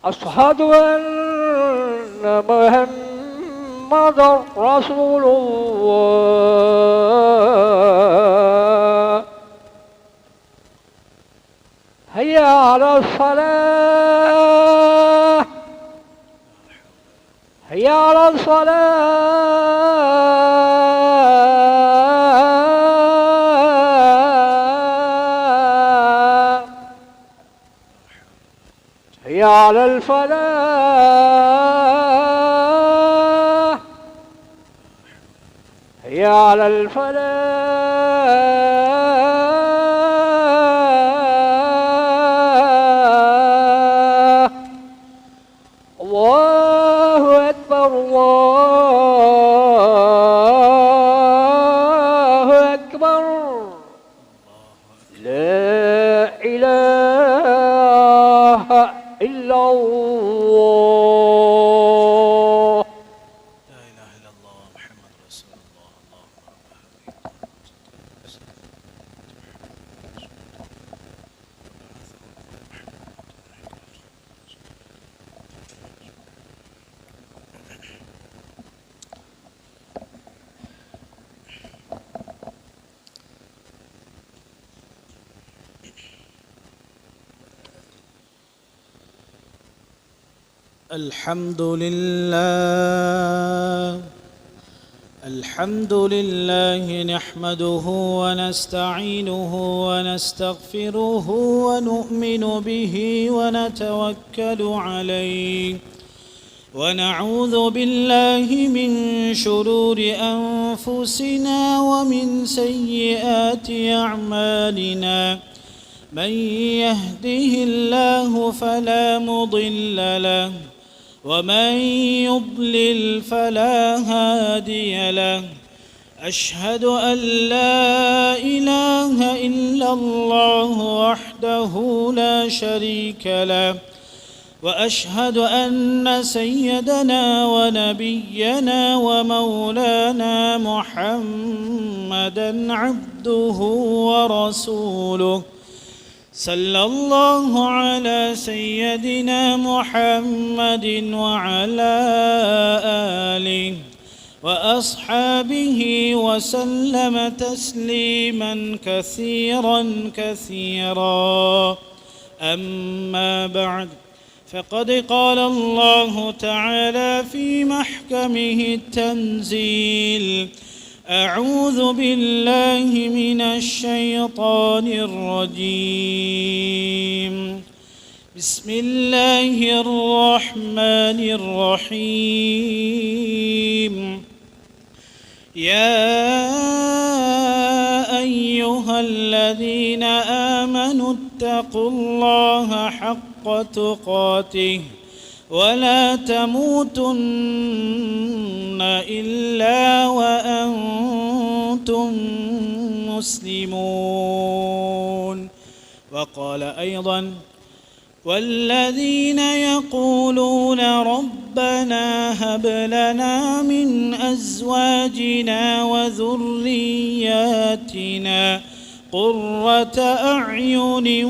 أشهد أن محمدا رسول الله. هيا على الصلاة، هيا على الصلاة، هيا على الفلاح، هيا على الفلاح. الله أكبر، الله أكبر، لا إله إلا الله. لا إله إلا الله محمد رسول الله. الحمد لله، الحمد لله نحمده ونستعينه ونستغفره ونؤمن به ونتوكل عليه، ونعوذ بالله من شرور أنفسنا ومن سيئات أعمالنا. من يهده الله فلا مضل له، ومن يضلل فلا هادي له. أشهد أن لا إله إلا الله وحده لا شريك له، وأشهد أن سيدنا ونبينا ومولانا محمدًا عبده ورسوله. صلى الله على سيدنا محمد وعلى آله وأصحابه وسلم تسليما كثيرا كثيرا. أما بعد، فقد قال الله تعالى في محكمه التنزيل: أعوذ بالله من الشيطان الرجيم. بسم الله الرحمن الرحيم. يا أيها الذين آمنوا اتقوا الله حق تقاته ولا تموتن إلا وأنتم مسلمون. وقال أيضا: والذين يقولون ربنا هب لنا من أزواجنا وذرياتنا قرة أعين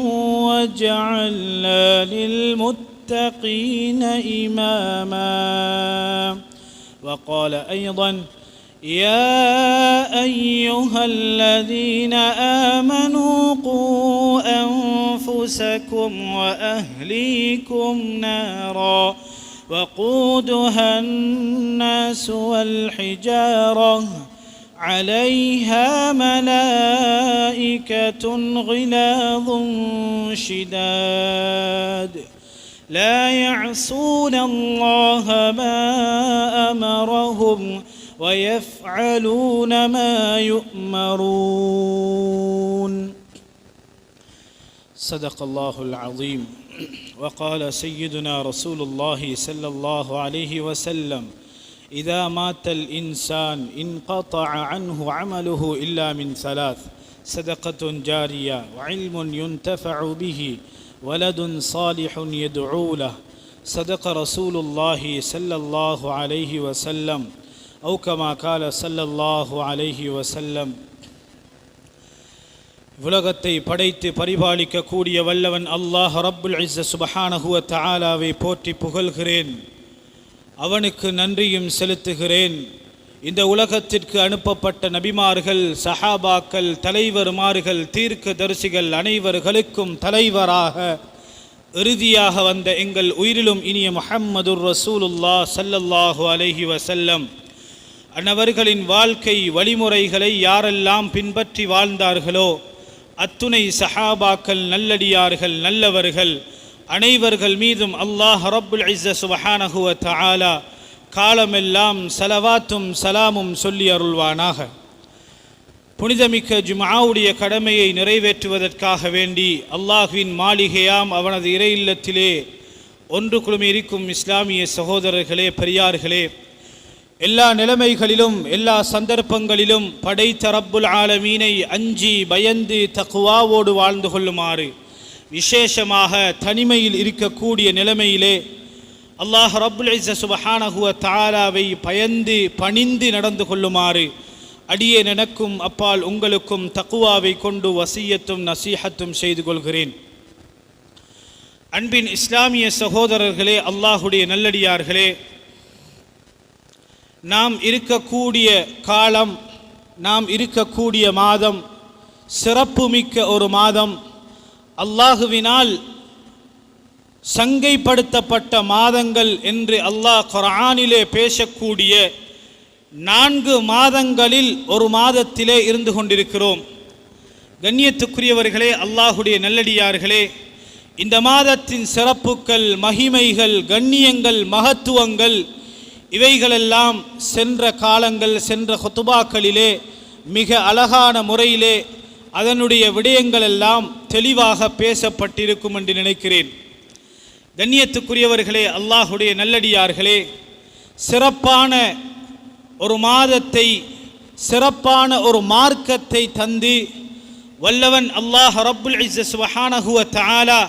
واجعلنا للمتقين إماما. وقال أيضا: يا أيها الذين آمنوا قوا أنفسكم وأهليكم نارا وقودها الناس والحجارة عليها ملائكة غلاظ شداد لا يعصون الله ما أمرهم ويفعلون ما يؤمرون. صدق الله العظيم. وقال سيدنا رسول الله صلى الله عليه وسلم: إذا مات الإنسان انقطع عنه عمله إلا من ثلاث: صدقة جارية وعلم ينتفع به ولد صالح يدعو له. صدق رسول الله صلى الله عليه وسلم أو كما قال صلى الله عليه وسلم. உலகத்தை படைத்து பரிபாலிக்க கூடிய வல்லவன் அல்லாஹ் ரப்புல் இஸ்ஸ சுப்ஹானஹு வ தஆலாவை போற்றி புகழ்கிறேன். அவனுக்கு நன்றியும் செலுத்துகிறேன். இந்த உலகத்திற்கு அனுப்பப்பட்ட நபிமார்கள், சஹாபாக்கள், தலைவர்மார்கள், தீர்க்கதரிசிகள் அனைவர்களுக்கும் தலைவராக இறுதியாக வந்த எங்கள் உயிரிலும் இனிய முஹம்மதுர் ரசூலுல்லாஹ் ஸல்லல்லாஹு அலைஹி வஸல்லம் அன்னவர்களின் வாழ்க்கை வழிமுறைகளை யாரெல்லாம் பின்பற்றி வாழ்ந்தார்களோ அத்துணை சஹாபாக்கள், நல்லடியார்கள், நல்லவர்கள் அனைவர்கள் மீதும் அல்லாஹ் ரப்புல் இஸ்ஸ சுப்ஹானஹு வ தஆலா காலமெல்லாம் ஸலவாத்தும் சலாமும் சொல்லி அருள்வானாக. புனிதமிக்க ஜும்ஆவுடைய கடமையை நிறைவேற்றுவதற்காக வேண்டி அல்லாஹ்வின் மாளிகையாம் அவனது இறை இல்லத்திலே ஒன்று குழுமி இருக்கும் இஸ்லாமிய சகோதரர்களே, பெரியார்களே, எல்லா நிலைமைகளிலும் எல்லா சந்தர்ப்பங்களிலும் படைத்த ரப்புல் ஆலமீனை அஞ்சி பயந்து தக்வாவோடு வாழ்ந்து கொள்ளுமாறு, விசேஷமாக தனிமையில் இருக்கக்கூடிய நிலைமையிலே அல்லாஹ் ரப்புல் இஸ்ஸ சுப்ஹானஹு வ தஆலாவை பயந்து பணிந்து நடந்து கொள்ளுமாறு அடியே எனக்கும் அப்பால் உங்களுக்கும் தக்வாவை கொண்டு வசியத்தும் நசீஹத்தும் செய்து கொள்கிறேன். அன்பின் இஸ்லாமிய சகோதரர்களே, அல்லாஹுடைய நல்லடியார்களே, நாம் இருக்கக்கூடிய காலம், நாம் இருக்கக்கூடிய மாதம் சிறப்புமிக்க ஒரு மாதம். அல்லாஹுவினால் சங்கைப்படுத்தப்பட்ட மாதங்கள் என்று அல்லாஹ் குர்ஆனிலே பேசக்கூடிய 4 மாதங்களில் ஒரு மாதத்திலே இருந்து கொண்டிருக்கிறோம். கண்ணியத்துக்குரியவர்களே, அல்லாஹுடைய நல்லடியார்களே, இந்த மாதத்தின் சிறப்புக்கள், மகிமைகள், கண்ணியங்கள், மகத்துவங்கள் இவைகளெல்லாம் சென்ற காலங்கள், சென்ற ஹுத்துபாக்களிலே மிக அழகான முறையிலே அதனுடைய விடயங்கள் எல்லாம் தெளிவாக பேசப்பட்டிருக்கும் என்று நினைக்கிறேன். கண்ணியத்துக்குரியவர்களே, அல்லாஹுடைய நல்லடியார்களே, சிறப்பான ஒரு மாதத்தை, சிறப்பான ஒரு மார்க்கத்தை தந்து வல்லவன் அல்லாஹ் ரப்புல் இஸ்ஸ சுப்ஹானஹு வ தஆலா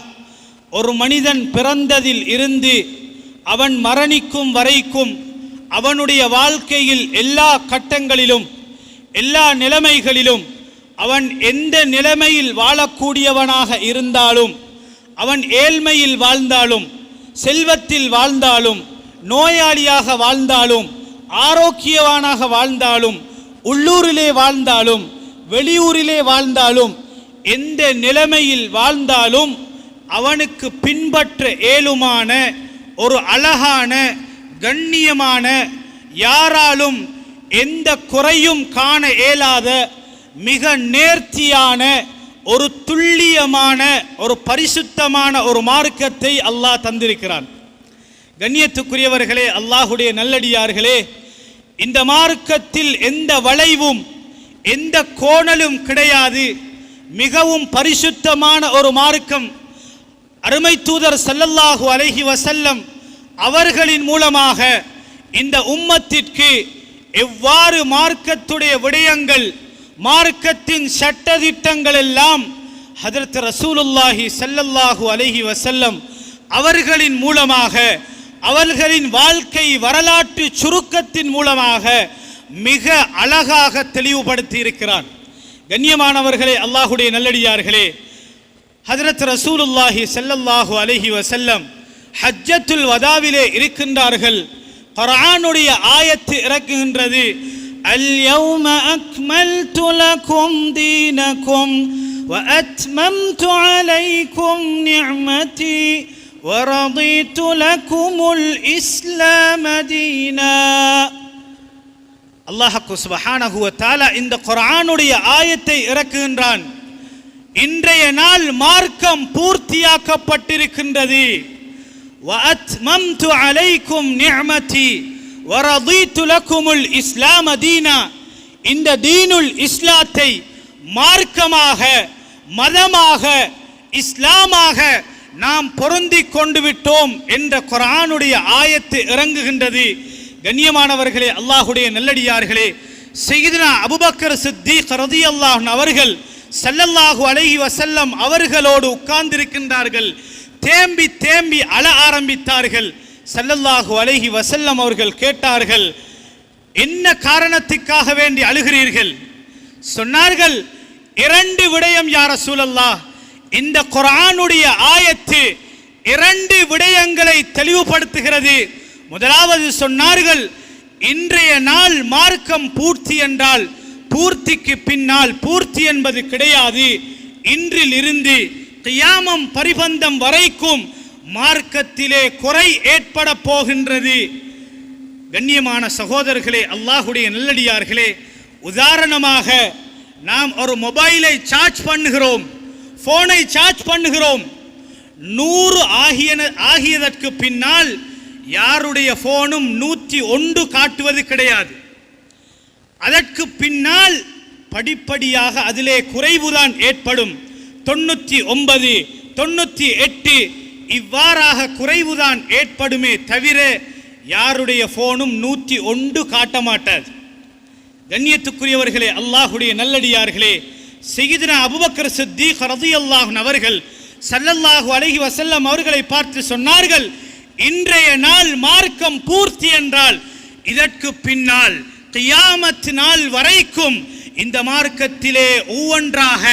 ஒரு மனிதன் பிறந்ததில் இருந்து அவன் மரணிக்கும் வரைக்கும் அவனுடைய வாழ்க்கையில் எல்லா கட்டங்களிலும் எல்லா நிலைமைகளிலும் அவன் எந்த நிலைமையில் வாழக்கூடியவனாக இருந்தாலும், அவன் ஏழ்மையில் வாழ்ந்தாலும், செல்வத்தில் வாழ்ந்தாலும், நோயாளியாக வாழ்ந்தாலும், ஆரோக்கியவானாக வாழ்ந்தாலும், உள்ளூரிலே வாழ்ந்தாலும், வெளியூரிலே வாழ்ந்தாலும், எந்த நிலைமையில் வாழ்ந்தாலும் அவனுக்கு பின்பற்ற ஏழுமான ஒரு அழகான கண்ணியமான, யாராலும் எந்த குறையும் காண இயலாத மிக நேர்த்தியான ஒரு துல்லியமான ஒரு பரிசுத்தமான ஒரு மார்க்கத்தை அல்லாஹ் தந்திருக்கிறான். கண்ணியத்துக்குரியவர்களே, அல்லாஹுடைய நல்லடியார்களே, இந்த மார்க்கத்தில் எந்த வளைவும் எந்த கோணலும் கிடையாது. மிகவும் பரிசுத்தமான ஒரு மார்க்கம். அருமை தூதர் ஸல்லல்லாஹு அலைஹி வஸல்லம் அவர்களின் மூலமாக இந்த உம்மத்திற்கு எவ்வாறு மார்க்கத்துடைய விடயங்கள், மார்க்கத்தின் சட்டதிட்டங்கள் எல்லாம் ஹஜ்ரத் ரசூலுல்லாஹி ஸல்லல்லாஹு அலைஹி வஸல்லம் அவர்களின் மூலமாக, அவர்களின் வாழ்க்கை வரலாற்று சுருக்கத்தின் மூலமாக மிக அழகாக தெளிவுபடுத்தி இருக்கிறான். கண்ணியமானவர்களே, அல்லாஹுடைய நல்லடியார்களே, ஹஜ்ரத் ரசூலுல்லாஹி ஸல்லல்லாஹு அலைஹி வஸல்லம் ஹஜ்ஜத்துல் வதாவிலே இருக்கின்றார்கள். குர்ஆனுடைய ஆயத்து இறக்குகின்றது, அல்-யௌம அக்மல்து லகும் தீனகும் வ அத்மம்து அலைக்கும் நிஅமதி வ ரதீது லகுமுல் இஸ்லாம தீனா. அல்லாஹ் சுப்ஹானஹு வ தஆலா இந்த குர்ஆனுடைய ஆயத்தை இறக்குகின்றான். இன்றைய நாள் மார்க்கம் பூர்த்தியாக்கப்பட்டிருக்கின்றது. وَأَتْمَمْتُ عَلَيْكُمْ نِعْمَتِي وَرَضِيتُ لَكُمُ الْإِسْلَامَ دِينًا. இந்த தீனுல் இஸ்லாத்தை மார்க்கமாக, மதமாக, இஸ்லாமாக நாம் பொருந்தி கொண்டு விட்டோம் என்ற குர்ஆனுடைய ஆயத்து இறங்குகின்றது. கண்ணியமானவர்களே, அல்லாஹுடைய நல்லடியார்களே, சய்யிதுனா அபூபக்கர் சித்தீக் ரலியல்லாஹு அன்ஹு அவர்கள் ஸல்லல்லாஹு அலைஹி வஸல்லம் அவர்களோடு உட்கார்ந்திருக்கின்றார்கள். தேம்பி தேம்பி அழ ஆரம்பித்தார்கள். ஸல்லல்லாஹு அலைஹி வஸல்லம் அவர்கள் கேட்டார்கள், என்ன காரணத்துக்காக வேண்டி அழுகிறீர்கள்? சொன்னார்கள், 2 விடயம் யா ரசூலல்லாஹ். இந்த குர்ஆனுடைய ஆயத்து 2 விடயங்களை தெளிவுபடுத்துகிறது. முதலாவது சொன்னார்கள், இன்றைய நாள் மார்க்கம் பூர்த்தி என்றால் பூர்த்திக்கு பின்னால் பூர்த்தி என்பது கிடையாது. இன்றில் இருந்து கியாமம் பரிபந்தம் வரைக்கும் மார்க்கத்திலே குறை ஏற்பட போகின்றது. கண்ணியமான சகோதரர்களே, அல்லாஹ்வுடைய நல்லடியார்களே, உதாரணமாக நாம் ஒரு மொபைலை சார்ஜ் பண்ணுகிறோம், போனை சார்ஜ் பண்ணுகிறோம். 100 ஆகியதற்கு பின்னால் யாருடைய போனும் 101 காட்டுவது கிடையாது. அதற்கு பின்னால் படிப்படியாக அதிலே குறைவுதான் ஏற்படும். 99, 98 இவ்வாறாக குறைவுதான் ஏற்படுமே தவிர யாருடைய போனும் 101 காட்ட மாட்டாது. கண்ணியத்துக்குரியவர்களே, அல்லாஹ்வுடைய நல்லடியார்களே, சய்யிதுனா அபூபக்கர் சித்தீக் ரலியல்லாஹு அன்ஹு அவர்கள் ஸல்லல்லாஹு அலைஹி வஸல்லம் அவர்களை பார்த்து சொன்னார்கள், இன்றைய நாள் மார்க்கம் பூர்த்தி என்றால் இதற்கு பின்னால் கியாமத் நாள் வரைக்கும் இந்த மார்க்கத்திலே ஒவ்வொன்றாக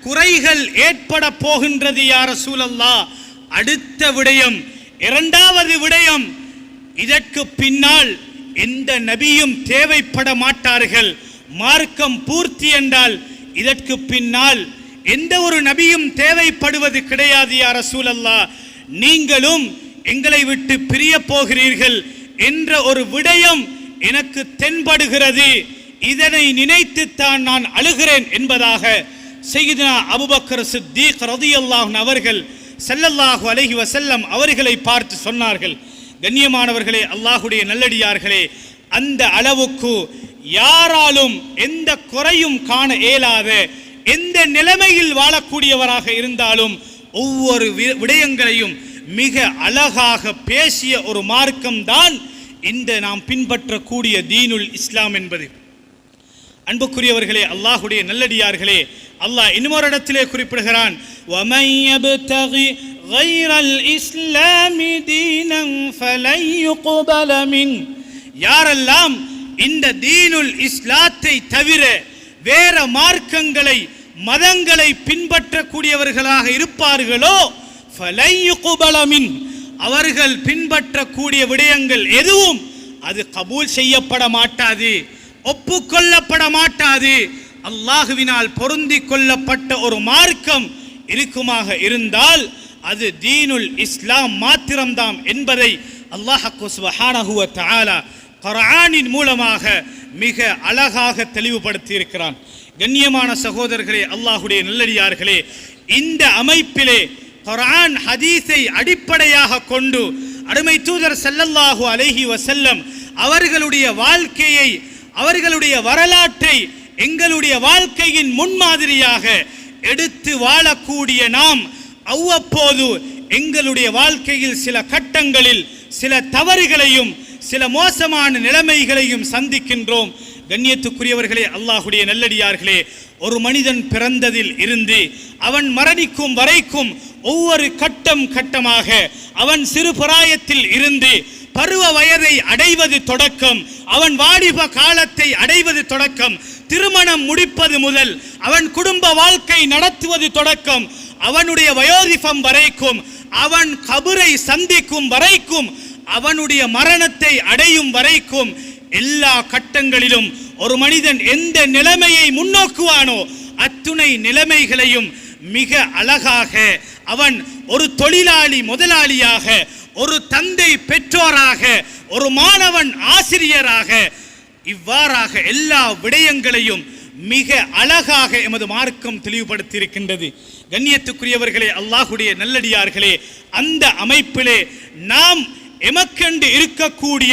குறைகள் ஏற்பட போகின்றது யா ரசூலல்லாஹ். அடுத்த விடயம், 2வது விடயம், இதற்கு பின்னால் எந்த நபியும் தேவைப்பட மாட்டார்கள். மார்க்கம் பூர்த்தி என்றால் இதற்கு பின்னால் எந்த ஒரு நபியும் தேவைப்படுவது கிடையாது யா ரசூலல்லாஹ். நீங்களும் எங்களை விட்டு பிரிய போகிறீர்கள் என்ற ஒரு விடயம் எனக்கு தென்படுகிறது. இதனை நினைத்துத்தான் நான் அழுகிறேன் என்பதாக சய்யிதுனா அபூபக்கர் சித்தீக் ரலியல்லாஹு அன்ஹு அவர்கள் ஸல்லல்லாஹு அலைஹி வஸல்லம் அவர்களை பார்த்து சொன்னார்கள். கண்ணியமானவர்களே, அல்லாஹ்வுடைய நல்லடியார்களே, அந்த அளவுக்கு யாராலும் எந்த குறையும் காண இயலாத, எந்த நிலைமையில் வாழக்கூடியவராக இருந்தாலும் ஒவ்வொரு விடயங்களையும் மிக அழகாக பேசிய ஒரு மார்க்கம் தான் இந்த நாம் பின்பற்றக்கூடிய தீனுல் இஸ்லாம் என்பது. அன்புக்குரியவர்களே, அல்லாஹ்வுடைய நல்லடியார்களே, அல்லாஹ் இன்னொரு இடத்திலே குறிப்பிடுகிறான், وَمَن يَبْتَغِ غَيْرَ الْإِسْلَامِ دِينًا فَلَن يُقْبَلَ مِنْهُ. யாரெல்லாம் இந்த தீனுல் இஸ்லாத்தை தவிர வேற மார்க்கங்களை மதங்களை பின்பற்றக்கூடியவர்களாக இருப்பார்களோ فَلَن يُقْبَلَ مِنْهُ, அவர்கள் பின்பற்றக்கூடிய விடயங்கள் எதுவும் அது கபூல் செய்யப்பட மாட்டாது, ஒப்புக்கொள்ளப்பட மாட்டாது. அல்லாஹுவினால் பொருந்தி கொள்ளப்பட்ட ஒரு மார்க்கம் இருக்குமாக இருந்தால் அது தீனுல் இஸ்லாம் மாத்திரம்தான் என்பதை அல்லாஹ் சுப்ஹானஹு வ தஆலா குர்ஆனின் மூலமாக மிக அழகாக தெளிவுபடுத்தி இருக்கிறான். கண்ணியமான சகோதரர்களே, அல்லாஹ்வுடைய நல்லடியார்களே, இந்த அமைப்பிலே குர்ஆன் ஹதீஸை அடிப்படையாக கொண்டு அருமை தூதர் ஸல்லல்லாஹு அலைஹி வஸல்லம் அவர்களுடைய வாழ்க்கையை, அவர்களுடைய வரலாற்றை எங்களுடைய வாழ்க்கையின் முன்மாதிரியாக எடுத்து வாழக்கூடிய நாம் அவ்வப்போது எங்களுடைய வாழ்க்கையில் சில கட்டங்களில் சில தவறுகளையும் சில மோசமான நிலைமைகளையும் சந்திக்கின்றோம். கண்ணியத்துக்குரியவர்களே, அல்லாஹ்வுடைய நல்லடியார்களே, ஒரு மனிதன் பிறந்ததில் இருந்து அவன் மரணிக்கும் வரைக்கும் ஒவ்வொரு கட்டம் கட்டமாக அவன் சிறு பிராயத்தில் இருந்து பருவ வயதை அடைவது தொடக்கம், அவன் வாலிப காலத்தை அடைவது தொடக்கம், திருமணம் முடிப்பது முதல் அவன் குடும்ப வாழ்க்கை நடத்துவது தொடக்கம், அவனுடைய வயோதிபம் வரைக்கும், அவன் கபரை சந்திக்கும் வரைக்கும், அவனுடைய மரணத்தை அடையும் வரைக்கும் எல்லா கட்டங்களிலும் ஒரு மனிதன் எந்த நிலைமையை முன்னோக்குவானோ அத்துணை நிலைமைகளையும் மிக அழகாக அவன் ஒரு தொழிலாளி முதலாளியாக, ஒரு தந்தை பெற்றோராக, ஒரு மாணவன் ஆசிரியராக, இவ்வாறாக எல்லா விடயங்களையும் மிக அழகாக எமது மார்க்கம் தெளிவுபடுத்தி இருக்கின்றது. கண்ணியத்துக்குரியவர்களே, அல்லாஹ்வுடைய நல்லடியார்களே, அந்த அமைப்பிலே நாம் எமக்கண்டு இருக்கக்கூடிய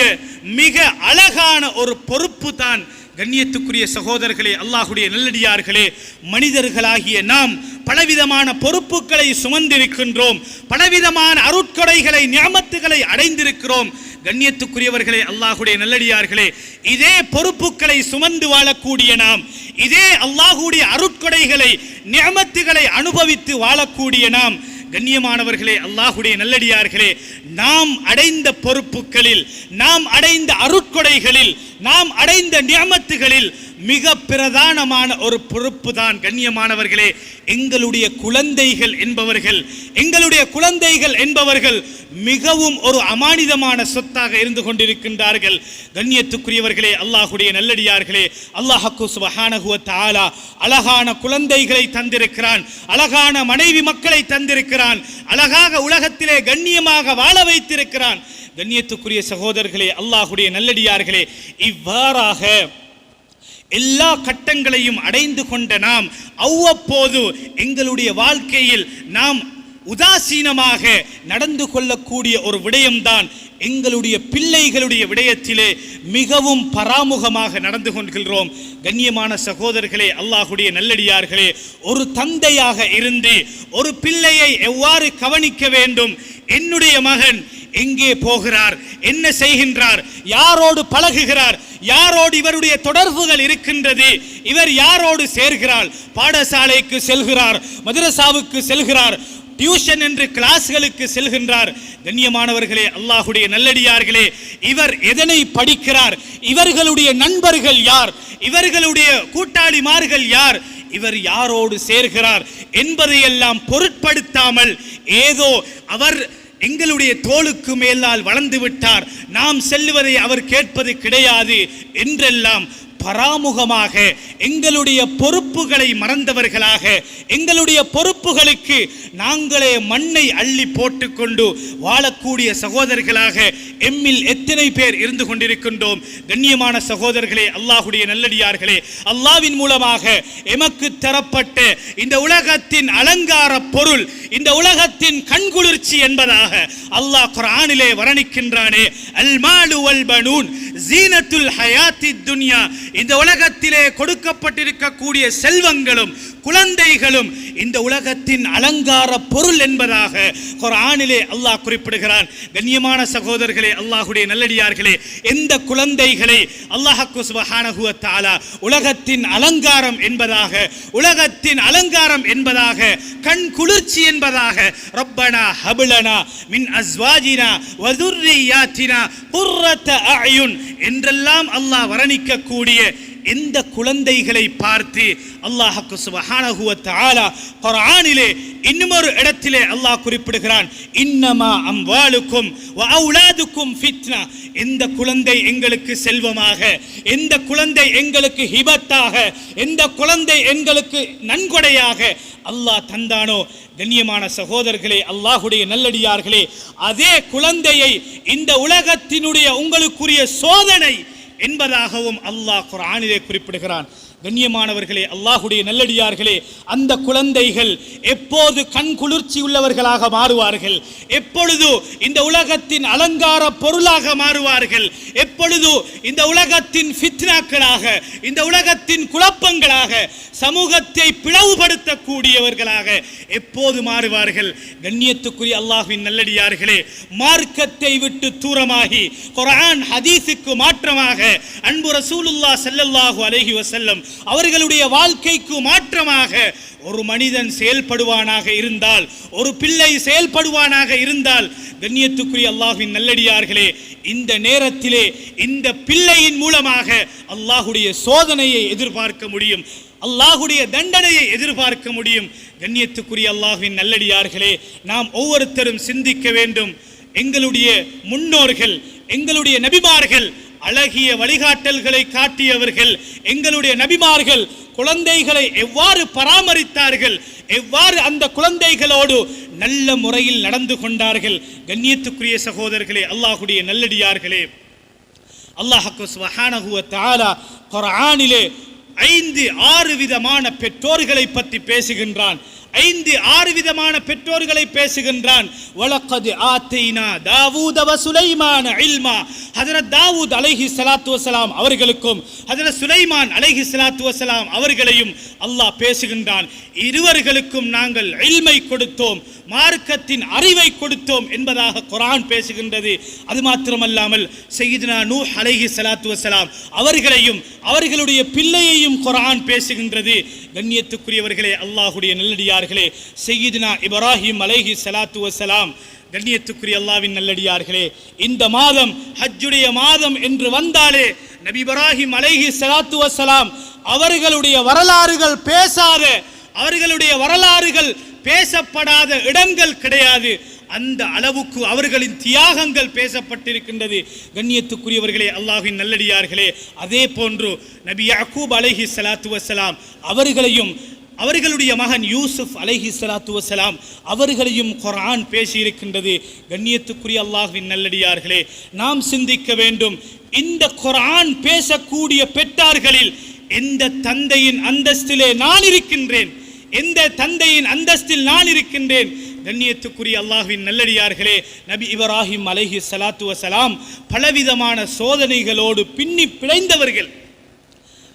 மிக அழகான ஒரு பொறுப்பு தான் கண்ணியத்துக்குரிய சகோதரர்களே, அல்லாஹ்வுடைய நல்லடியார்களே, மனிதர்களாகிய நாம் பலவிதமான பொறுப்புகளை சுமந்திருக்கின்றோம், பலவிதமான அருட்கொடைகளை நியமத்துகளை அடைந்திருக்கிறோம். கண்ணியத்துக்குரியவர்களே, அல்லாஹ்வுடைய நல்லடியார்களே, இதே பொறுப்புகளை சுமந்து வாழக்கூடிய நாம், இதே அல்லாஹ்வுடைய அருட்கொடைகளை நியமத்துகளை அனுபவித்து வாழக்கூடிய நாம், கண்ணியமானவர்களே, அல்லாஹ்வுடைய நல்லடியார்களே, நாம் அடைந்த பொறுப்புகளில், நாம் அடைந்த அருட்கொடைகளில், நாம் அடைந்த நியமத்துகளில் மிக பிரதானமான ஒரு பொறுப்பு தான் கண்ணியமானவர்களே எங்களுடைய குழந்தைகள் என்பவர்கள் மிகவும் ஒரு அமானிதமான சொத்தாக இருந்து கொண்டிருக்கின்றார்கள். கண்ணியத்துக்குரியவர்களே, அல்லாஹ்வுடைய நல்லடியார்களே, அல்லாஹ் சுப்ஹானஹு வ தஆலா அழகான குழந்தைகளை தந்திருக்கிறான், அழகான மனைவி மக்களை தந்திருக்கிறான், அழகாக உலகத்திலே கண்ணியமாக வாழ வைத்திருக்கிறான். கண்ணியத்துக்குரிய சகோதரர்களே, அல்லாஹ்வுடைய நல்லடியார்களே, இவ்வாறாக எல்லா கட்டங்களையும் அடைந்து கொண்ட நாம் அவ்வப்போது எங்களுடைய வாழ்க்கையில் நாம் உதாசீனமாக நடந்து கொள்ளக்கூடிய ஒரு விடயம்தான் எங்களுடைய பிள்ளைகளுடைய விடயத்திலே மிகவும் பராமுகமாக நடந்து கொள்கிறோம். கண்ணியமான சகோதரர்களே, அல்லாஹ்வுடைய நல்லடியார்களே, ஒரு தந்தையாக இருந்து ஒரு பிள்ளையை எவ்வாறு கவனிக்க வேண்டும், என்னுடைய மகன் எங்கே போகிறார், என்ன செய்கின்றார், யாரோடு பழகுகிறார், யாரோடு இவருடைய தொடர்புகள் இருக்கின்றது, இவர் யாரோடு சேர்கிறார், பாடசாலைக்கு செல்கிறார், மதரசாவுக்கு செல்கிறார், டியூஷன் என்று கிளாஸ்களுக்கு செல்கின்றார். கண்ணியமானவர்களே, அல்லாஹ்வுடைய நல்லடியார்களே, இவர் எதனை படிக்கிறார், இவர்களுடைய நண்பர்கள் யார், இவர்களுடைய கூட்டாளிமார்கள் யார், இவர் யாரோடு சேர்கிறார் என்பதையெல்லாம் பொருட்படுத்தாமல் ஏதோ அவர் எங்களுடைய தோளுக்கு மேலால் வளர்ந்து விட்டார், நாம் செல்லுவதை அவர் கேட்பது கிடையாது என்றெல்லாம் பராமுகமாக எங்களுடைய பொறுப்புகளை மறந்தவர்களாக, எங்களுடைய பொறுப்புகளுக்கு நாங்களே மண்ணை அள்ளி போட்டுக்கொண்டு வாழக்கூடிய சகோதரர்களாக எம்மில் எத்தனை பேர் இருந்து கொண்டிருக்கின்றோம். கண்ணியமான சகோதரர்களே, அல்லாஹ்வுடைய நல்லடியார்களே, அல்லாஹ்வின் மூலமாக எமக்கு தரப்பட்ட இந்த உலகத்தின் அலங்கார பொருள், இந்த உலகத்தின் கண்குளிர்ச்சி என்பதாக அல்லாஹ் குர்ஆனிலே வர்ணிக்கின்றானே, அல் மாலு வல் பனூன் ஜீனத்துல் ஹயாத்தித் துன்யா, இந்த உலகத்திலே கொடுக்கப்பட்டிருக்கக்கூடிய செல்வங்களும் குழந்தைகளும் இந்த உலகத்தின் அலங்கார பொருள் என்பதாக குர்ஆனிலே அல்லாஹ் குறிப்பிடுகிறான். கண்ணியமான சகோதரர்களே, அல்லாஹ்வுடைய நல்லடியார்களே, எந்த குழந்தைகளை அல்லாஹ் சுப்ஹானஹு வ தஆலா உலகத்தின் அலங்காரம் என்பதாக, உலகத்தின் அலங்காரம் என்பதாக, கண் குளிர்ச்சி என்பதாக, ரப்பனா ஹப்லனா மின் அஸ்வாஜினா வ துர்ரியாத்தினா குர்ரத அயுன் என்றெல்லாம் அல்லாஹ் வர்ணிக்கக்கூடிய எந்த குழந்தைகளை பார்த்து அல்லாஹ் சுப்ஹானஹு வ தஆலா குர்ஆனிலே இன்னொரு இடத்திலே அல்லாஹ் குறிப்பிடுகிறான், இன்னமா அம்வாலுக்கும் வ அவுலாதுக்கும் ஃபித்னா. எந்த குழந்தை எங்களுக்கு செல்வமாக, எந்த குழந்தை எங்களுக்கு ஹிபத்தாக, எந்த குழந்தை எங்களுக்கு நன்கொடையாக அல்லாஹ் தந்தானோ, கண்ணியமான சகோதரர்களே, அல்லாஹ்வுடைய நல்லடியார்களே, அதே குழந்தையை இந்த உலகத்தினுடைய உங்களுக்குரிய சோதனை என்பதாகவும் அல்லாஹ் குர்ஆனிலே குறிப்பிடுகிறான். கண்ணியமானவர்களே, அல்லாஹ்வுடைய நல்லடியார்களே, அந்த குழந்தைகள் எப்போது கண் குளிர்ச்சி உள்ளவர்களாக மாறுவார்கள், எப்பொழுது இந்த உலகத்தின் அலங்கார பொருளாக மாறுவார்கள், எப்பொழுது இந்த உலகத்தின் ஃபித்னாக்களாக, இந்த உலகத்தின் குழப்பங்களாக, சமூகத்தை பிளவுபடுத்தக்கூடியவர்களாக எப்போது மாறுவார்கள். கண்ணியத்துக்குரிய அல்லாஹ்வின் நல்லடியார்களே, மார்க்கத்தை விட்டு தூரமாகி குர்ஆன் ஹதீஸுக்கு மாற்றமாக அன்பு ரசூலுல்லாஹ் ஸல்லல்லாஹு அலைஹி வஸல்லம் அவர்களுடைய வாழ்க்கைக்கு மாற்றமாக ஒரு மனிதன் செயல்படுவானாக இருந்தால், ஒரு பிள்ளை செயல்படுவானாக இருந்தால், கண்ணியத்துக்குரிய அல்லாஹ்வின் நல்லடியார்களே, இந்த நேரத்திலே இந்த பிள்ளையின் மூலமாக அல்லாஹ்வுடைய சோதனையை எதிர்பார்க்க முடியும், அல்லாஹ்வுடைய தண்டனையை எதிர்பார்க்க முடியும். கண்ணியத்துக்குரிய அல்லாஹ்வின் நல்லடியார்களே, நாம் ஒவ்வொருத்தரும் சிந்திக்க வேண்டும். எங்களுடைய முன்னோர்கள், எங்களுடைய நபிமார்கள் அழகிய வழிகாட்டல்களை காட்டியவர்கள். எங்களுடைய நபிமார்கள் குழந்தைகளை எவ்வாறு பராமரித்தார்கள், எவ்வாறு அந்த குழந்தைகளோடு நல்ல முறையில் நடந்து கொண்டார்கள். கண்ணியத்துக்குரிய சகோதரர்களே, அல்லாஹ்வுடைய நல்லடியார்களே, அல்லாஹ் சுப்ஹானஹு வ தஆலா குர்ஆனிலே 5-6 விதமான பெற்றோர்களை பற்றி பேசுகின்றான். 5-6 விதமான பெற்றோர்களை பேசுகின்றான். வலக்கத் ஆத்தைனா தாவூத வ சுலைமான இல்மா. ஹஜ்ரத் தாவூத் அலைஹிஸ்ஸலாத்து வஸலாம் அவர்களுக்கும் ஹஜ்ரத் சுலைமான் அலைஹிஸ்ஸலாத்து வஸலாம் அவர்களையும் அல்லாஹ் பேசுகின்றான். இருவர்களுக்கும் நாங்கள் இல்மை கொடுத்தோம், மார்க்கத்தின் அறிவை கொடுத்தோம் என்பதாக குர்ஆன் பேசுகின்றது. அது மாத்திரமல்லாமல் சய்யிதுனா நூஹ் அலைஹிஸ்ஸலாத்து வஸலாம் அவர்களையும் அவர்களுடைய பிள்ளையையும் குர்ஆன் பேசுகின்றது. கண்ணியத்துக்குரியவர்களே, அல்லாஹ்வுடைய நல்லடியார்களே, சய்யிதுனா இப்ராஹிம் அலைஹிஸ்ஸலாத்து வஸலாம், கண்ணியத்துக்குரிய அல்லாஹ்வின் நல்லடியார்களே, இந்த மாதம் ஹஜ்ஜுடைய மாதம் என்று வந்தாலே நபி இப்ராஹிம் அலைஹி ஸலாத்து வஸலாம் அவர்களுடைய வரலாறுகள் பேசாத, அவர்களுடைய வரலாறுகள் பேசப்படாத இடங்கள் கிடையாது. அந்த அளவுக்கு அவர்களின் தியாகங்கள் பேசப்பட்டிருக்கின்றது. கண்ணியத்துக்குரியவர்களே, அல்லாஹ்வின் நல்லடியார்களே, அதே போன்று நபி யாக்கூப் அலைஹி ஸலாத்து வஸலாம் அவர்களையும் அவர்களுடைய மகன் யூசுப் அலைஹி ஸலாத்து வஸலாம் அவர்களையும் குர்ஆன் பேசியிருக்கின்றது. கண்ணியத்துக்குரிய அல்லாஹ்வின் நல்லடியார்களே, நாம் சிந்திக்க வேண்டும், இந்த குர்ஆன் பேசக்கூடிய பெற்றார்களில் எந்த தந்தையின் அந்தஸ்திலே நான் இருக்கின்றேன், எந்த தந்தையின் அந்தஸ்தில் நான் இருக்கின்றேன். கண்ணியத்துக்குரிய அல்லாஹ்வின் நல்லடியார்களே, நபி இப்ராஹிம் அலைஹி ஸலாத்து வஸலாம் பலவிதமான சோதனைகளோடு பின்னி பிழைந்தவர்கள்.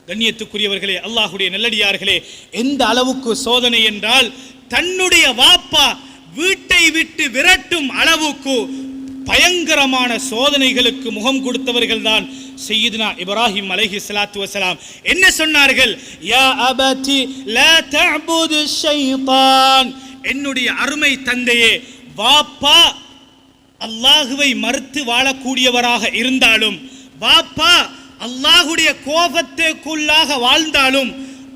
கண்ணியத்துக்குரியவர்களே, அல்லாஹ்வுடைய நல்லடியார்களே, எந்த அளவுக்கு சோதனை என்றால் தன்னுடைய வாப்பா வீட்டை விட்டு விரட்டும் அளவுக்கு பயங்கரமான சோதனைகளுக்கு முகம் கொடுத்தவர்கள் தான் சையதுனா இப்ராஹிம் அலைஹி ஸலாத்து வஸலாம். என்ன சொன்னார்கள்? யா அபதி லா தஅபுது ஷைத்தான், என்னுடைய அருமை தந்தையே, வாப்பா அல்லாஹுவை மறுத்து வாழக்கூடியவராக இருந்தாலும், வாப்பா அல்லாஹுடைய கோபத்துக்குள்ளாக வாழ்ந்தாலும்,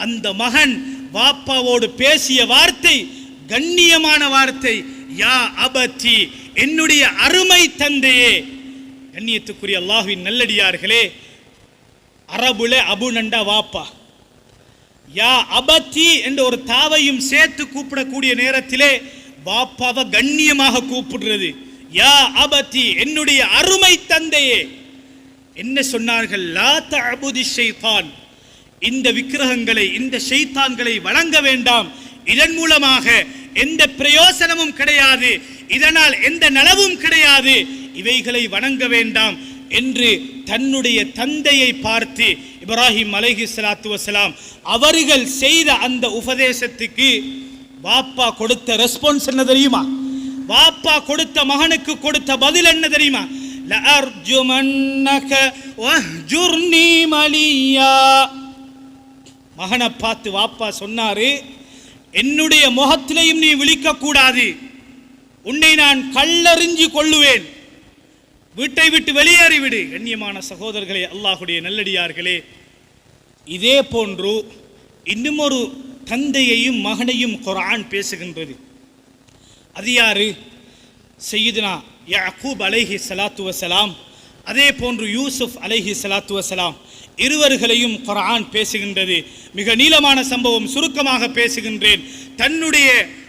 அந்த மகன் வாப்பாவோடு பேசிய வார்த்தை கண்ணியமான வார்த்தை, யா அபதி, என்னுடைய அருமை தந்தையே. கண்ணியத்துக்குரிய அல்லாஹ்வின் நல்லடியார்களே, அரபுல அபு நண்டா வாப்பா, யா அபதி என்ற ஒரு தாவையும் சேர்த்து கூப்பிடக்கூடிய நேரத்திலே வாப்பாவை கண்ணியமாக கூப்பிடுறது. யா அபதி, என்னுடைய அருமை தந்தையே. என்ன சொன்னார்கள்? லா தஅபுதி ஷைத்தான், இந்த விக்கிரகங்களை, இந்த ஷைத்தான்களை வணங்க வேண்டாம். இதன் மூலமாக எந்த பிரயோசனமும் கிடையாது, இதனால் எந்த நலவும் கிடையாது, இவைகளை வணங்க வேண்டாம் என்று தன்னுடைய தந்தையை பார்த்து இப்ராஹிம் அலைஹி ஸலாத்து வஸலாம் அவர்கள் செய்த அந்த உபதேசத்துக்கு வாப்பா கொடுத்த ரெஸ்பான்ஸ் என்ன தெரியுமா? வாப்பா கொடுத்த மகனுக்கு கொடுத்த பதில் என்ன தெரியுமா? லஅர்ஜுமன்னக வஹ்ஜுர்னி மலியா. மகனை பார்த்து வாப்பா சொன்னாரு, என்னுடைய முகத்திலையும் நீ விழிக்க கூடாது, உன்னை நான் கல்லெறிஞ்சு கொள்ளுவேன், வீட்டை விட்டு வெளியேறிவிடு. கண்ணியமான சகோதரர்களே, அல்லாஹ்வுடைய நல்லடியார்களே, இதே போன்று இன்னும் ஒரு தந்தையையும் மகனையும் குர்ஆன் பேசுகின்றது. அது யாரு? சையதுனா யாக்கூப் அலைஹி ஸலாத்து வஸலாம், அதே போன்று யூசுப் அலைஹி ஸலாத்து வஸலாம் இருவர்களையும் குர்ஆன் பேசுகின்றது. மிக நீளமான சம்பவம், சுருக்கமாக பேசுகின்றேன். தன்னுடைய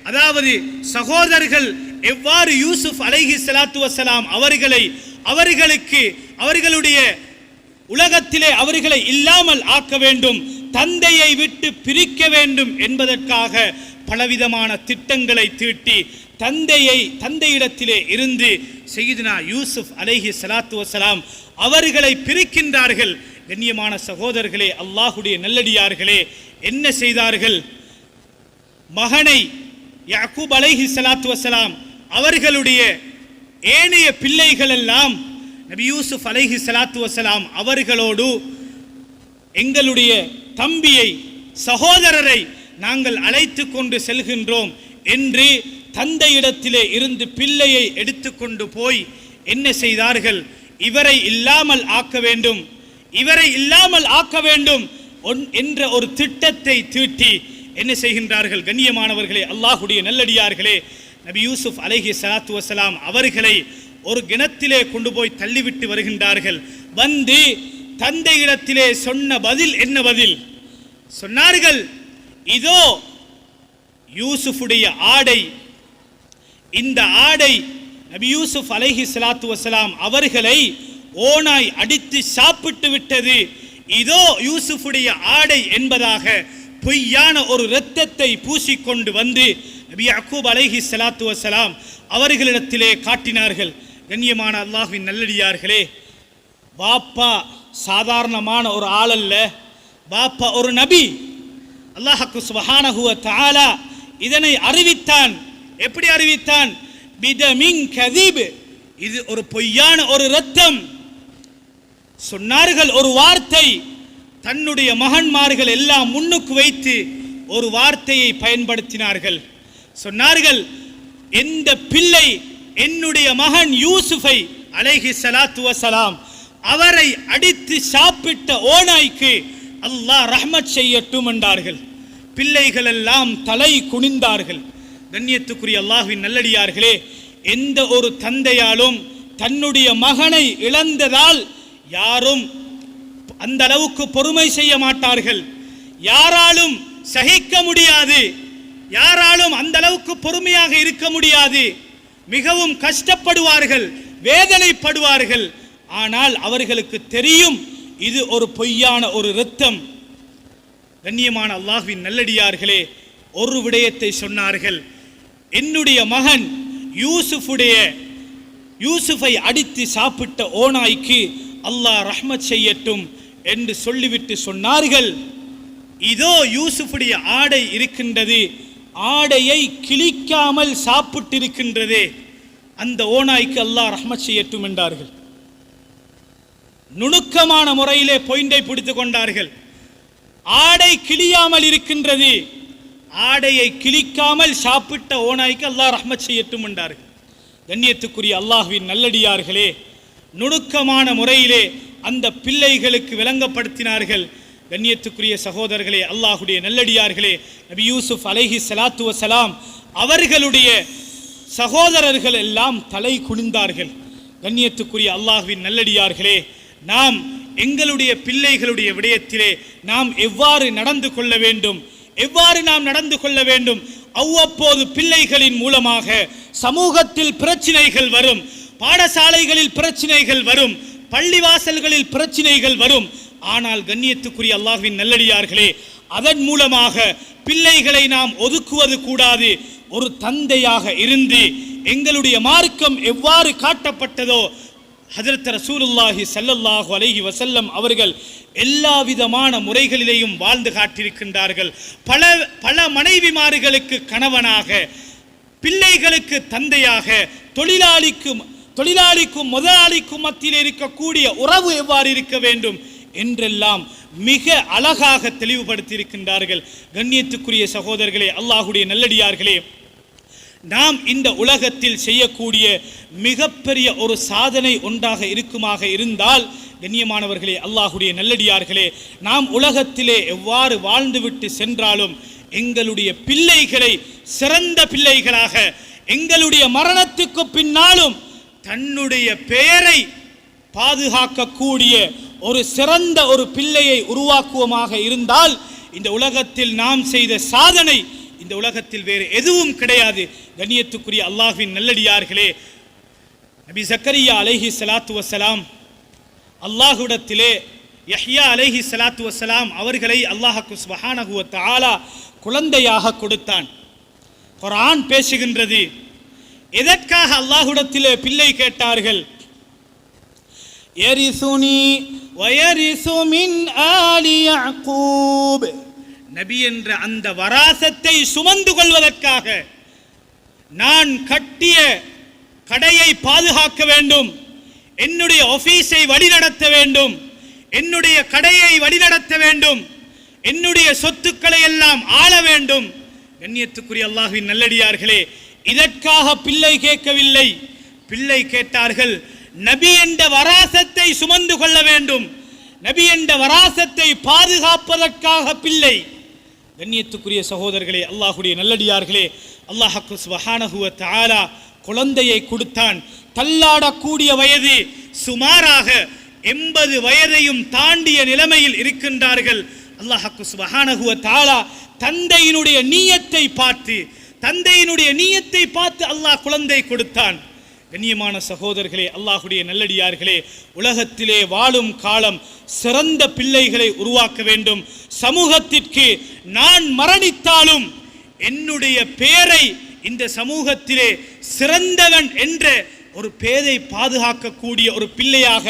அதாவது சகோதரர்கள் எவ்வாறு யூசுப் அலைஹி ஸலாத்து வஸலாம் அவர்களுக்கு அவர்களுடைய உலகத்திலே அவர்களை இல்லாமல் ஆக்க வேண்டும், தந்தையை விட்டு பிரிக்க வேண்டும் என்பதற்காக பலவிதமான திட்டங்களை தீட்டி தந்தையிடத்திலே இருந்து சையதுனா யூசுப் அலைஹி ஸலாத்து வஸலாம் அவர்களை பிரிக்கின்றார்கள். கண்ணியமான சகோதரர்களே, அல்லாஹ்வுடைய நல்லடியார்களே, என்ன செய்தார்கள்? மகனை யாக்கூப் அலைஹி ஸலாத்து வஸலாம் அவர்களுடைய ஏனைய பிள்ளைகள் எல்லாம் நபி யூசுப் அலைஹி ஸலாத்து வஸலாம் அவர்களோடு, எங்களுடைய தம்பியை, சகோதரரை நாங்கள் அழைத்து கொண்டு செல்கின்றோம் என்று தந்தையிடத்திலே இருந்து பிள்ளையை எடுத்துக்கொண்டு போய் என்ன செய்தார்கள்? இவரை இல்லாமல் ஆக்க வேண்டும், இவரை இல்லாமல் ஆக்க வேண்டும் என்ற ஒரு திட்டத்தை தீட்டி என்ன செய்கின்றார்கள்? கண்ணியமானவர்களே, அல்லாஹ்வுடைய நல்லடியார்களே, நபி யூசுப் அலைஹி ஸலாத்து வஸலாம் அவர்களை ஒரு கிணத்திலே கொண்டு போய் தள்ளிவிட்டு வருகின்றார்கள். வந்து தந்தையிடத்திலே சொன்ன பதில் என்ன பதில் சொன்னார்கள்? இதோ யூசுஃபுடைய ஆடை, இந்த ஆடை நபி யூசுப் அலைஹி ஸலாத்து வஸலாம் அவர்களை ஓனாய் அடித்து சாப்பிட்டு விட்டது, இதோ யூசுஃபுடைய ஆடை என்பதாக பொய்யான ஒரு இரத்தத்தை பூசிக்கொண்டு வந்து நபி யாக்கூப் அலைஹி ஸலாத்து வஸலாம் அவர்களிடத்திலே காட்டினார்கள். கண்ணியமான அல்லாஹ்வின் நல்லடியார்களே, வாப்பா சாதாரணமான ஒரு ஆள் அல்ல, வாப்பா ஒரு நபி. அல்லாஹ் சுப்ஹானஹு வ தஆலா இதனை அறிவித்தான். எப்படி அறிவித்தான்? பிதமின் கதீப், இது ஒரு பொய்யான ஒரு இரத்தம். சொன்னார்கள் ஒரு வார்த்தை, தன்னுடைய மகன்மார்கள் எல்லாம் முன்னுக்கு வைத்து ஒரு வார்த்தையை பயன்படுத்தினார்கள். சொன்னார்கள், எந்த பிள்ளை என்னுடைய மகன் யூசுஃபை அலைஹி ஸலாத்து வஸலாம் அவரை அடித்து சாப்பிட்ட ஓநாய்க்கு அல்லாஹ் ரஹ்மத் செய்யட்டும் என்றார்கள். பிள்ளைகள் எல்லாம் தலை குனிந்தார்கள். கண்ணியத்துக்குரிய அல்லாஹ்வின் நல்லடியார்களே, எந்த ஒரு தந்தையாலும் தன்னுடைய மகனை இழந்ததால் யாரும் அந்த அளவுக்கு பொறுமை செய்ய மாட்டார்கள். யாராலும் சகிக்க முடியாது, யாராலும் அந்த அளவுக்கு பொறுமையாக இருக்க முடியாது. மிகவும் கஷ்டப்படுவார்கள், வேதனைப்படுவார்கள். ஆனால் அவர்களுக்கு தெரியும் இது ஒரு பொய்யான ஒரு இரத்தம். கண்ணியமான அல்லாஹ்வின் நல்லடியார்களே, ஒரு விடயத்தை சொன்னார்கள். என்னுடைய மகன் யூசுஃபை அடித்து சாப்பிட்ட ஓநாய்க்கு அல்லாஹ் ரஹ்மத் செய்யட்டும் என்று சொல்லிவிட்டு சொன்னார்கள், இதோ யூசுஃபுடைய ஆடை இருக்கின்றது, ஆடையை கிழிக்காமல் சாப்பிட்டிருக்கின்றதே, அந்த ஓநாய்க்கு அல்லாஹ் ரஹ்மத் செய்யட்டும் என்றார்கள். நுணுக்கமான முறையிலே பாயிண்டை பிடித்துக் கொண்டார்கள். ஆடை கிழியாமல் இருக்கின்றது, ஆடையை கிழிக்காமல் சாப்பிட்ட ஓநாய்க்கு அல்லாஹ் ரஹ்மத் செய்யட்டும் என்றார்கள். கண்ணியத்துக்குரிய அல்லாஹ்வின் நல்லடியார்களே, நுணுக்கமான முறையிலே அந்த பிள்ளைகளுக்கு விளங்கப்படுத்தினார்கள். கண்ணியத்துக்குரிய சகோதரர்களே, அல்லாஹுடைய நல்லடியார்களே, நபி யூசுப் அலைஹி ஸலாத்து வஸலாம் அவர்களுடைய சகோதரர்கள் எல்லாம் தலை குனிந்தார்கள். கண்ணியத்துக்குரிய அல்லாஹ்வின் நல்லடியார்களே, நாம் எங்களுடைய பிள்ளைகளுடைய விடயத்திலே நாம் எவ்வாறு நடந்து கொள்ள வேண்டும், எவ்வாறு நாம் நடந்து கொள்ள வேண்டும்? அவ்வப்போது பிள்ளைகளின் மூலமாக சமூகத்தில் பிரச்சனைகள் வரும், பாடசாலைகளில் பிரச்சனைகள் வரும், பள்ளிவாசல்களில் பிரச்சனைகள் வரும். ஆனால் கண்ணியத்துக்குரிய அல்லாஹ்வின் நல்லடியார்களே, அதன் மூலமாக பிள்ளைகளை நாம் ஒதுக்குவது கூடாது. ஒரு தந்தையாக இருந்து எங்களுடைய மார்க்கம் எவ்வாறு காட்டப்பட்டதோ, ஹஜ்ரத் ரசூலுல்லாஹி ஸல்லல்லாஹு அலைஹி வஸல்லம் அவர்கள் எல்லா விதமான முறைகளிலேயும் வாழ்ந்து காட்டியிருக்கின்றார்கள். பல மனைவிமார்களுக்கு கணவனாக, பிள்ளைகளுக்கு தந்தையாக, தொழிலாளிக்கும் முதலாளிக்கும் மத்தியில் இருக்கக்கூடிய உறவு எவ்வாறு இருக்க வேண்டும் என்றெல்லாம் மிக அழகாக தெளிவுபடுத்தியிருக்கின்றார்கள். கண்ணியத்துக்குரிய சகோதரர்களே, அல்லாஹுடைய நல்லடியார்களே, நாம் இந்த உலகத்தில் செய்யக்கூடிய மிகப்பெரிய ஒரு சாதனை ஒன்றாக இருக்குமாக இருந்தால், கண்ணியமானவர்களே, அல்லாஹுடைய நல்லடியார்களே, நாம் உலகத்திலே எவ்வாறு வாழ்ந்துவிட்டு சென்றாலும் எங்களுடைய பிள்ளைகளை சிறந்த பிள்ளைகளாக, எங்களுடைய மரணத்துக்கு பின்னாலும் தன்னுடைய பெயரை பாதுகாக்கக்கூடிய ஒரு சிறந்த ஒரு பிள்ளையை உருவாக்குவோமாக இருந்தால், இந்த உலகத்தில் நாம் செய்த சாதனை இந்த உலகத்தில் வேறு எதுவும் கிடையாது. கண்ணியத்துக்குரிய அல்லாஹ்வின் நல்லடியார்களே, நபி ஜக்கரியா அலைஹி ஸலாத்து வஸலாம் அல்லாஹ்விடத்திலே யஹ்யா அலைஹி ஸலாத்து வஸலாம் அவர்களை அல்லாஹ் சுப்ஹானஹு வ தஆலா குழந்தையாக கொடுத்தான். குர்ஆன் பேசுகின்றது, எதற்காக அல்லாஹ்விடத்திலே பிள்ளை கேட்டார்கள்? யரிசுனி வயரிசு மின் ஆலி யாக்கூப், நபி என்ற அந்த வராசத்தை சுமந்து கொள்வதற்காக. நான் கட்டிய கடையை பாதுகாக்க வேண்டும், என்னுடைய ஆபீஸை வழிநடத்த வேண்டும், என்னுடைய கடையை வழிநடத்த வேண்டும், என்னுடைய சொத்துக்களை எல்லாம் ஆள வேண்டும். கண்ணியத்துக்குரிய அல்லாஹ்வின் நல்லடியார்களே, இதற்காக பிள்ளை கேட்கவில்லை. பிள்ளை கேட்டார்கள், நபி என்ற வராசத்தை சுமந்து கொள்ள வேண்டும், நபி என்ற வராசத்தை பாதுகாப்பதற்காக பிள்ளை. கண்ணியத்துக்குரிய சகோதரர்களே, அல்லாஹுடைய நல்லடியார்களே, அல்லாஹ் சுப்ஹானஹு வ தஆலா குழந்தையை கொடுத்தான். தள்ளாடக்கூடிய வயது, சுமாராக 80 வயதையும் தாண்டிய நிலைமையில் இருக்கின்றார்கள். அல்லாஹ் சுப்ஹானஹு வ தஆலா தந்தையினுடைய நீயத்தை பார்த்து அல்லாஹ் குழந்தை கொடுத்தான். கண்ணியமான சகோதரர்களே, அல்லாஹுடைய நல்லடியார்களே, உலகத்திலே வாழும் காலம் சிறந்த பிள்ளைகளை உருவாக்க வேண்டும். சமூகத்திற்கு நான் மரணித்தாலும் என்னுடைய பெயரை இந்த சமூகத்திலே சிறந்தவன் என்ற ஒரு பேரை பாதுகாக்கக்கூடிய ஒரு பிள்ளையாக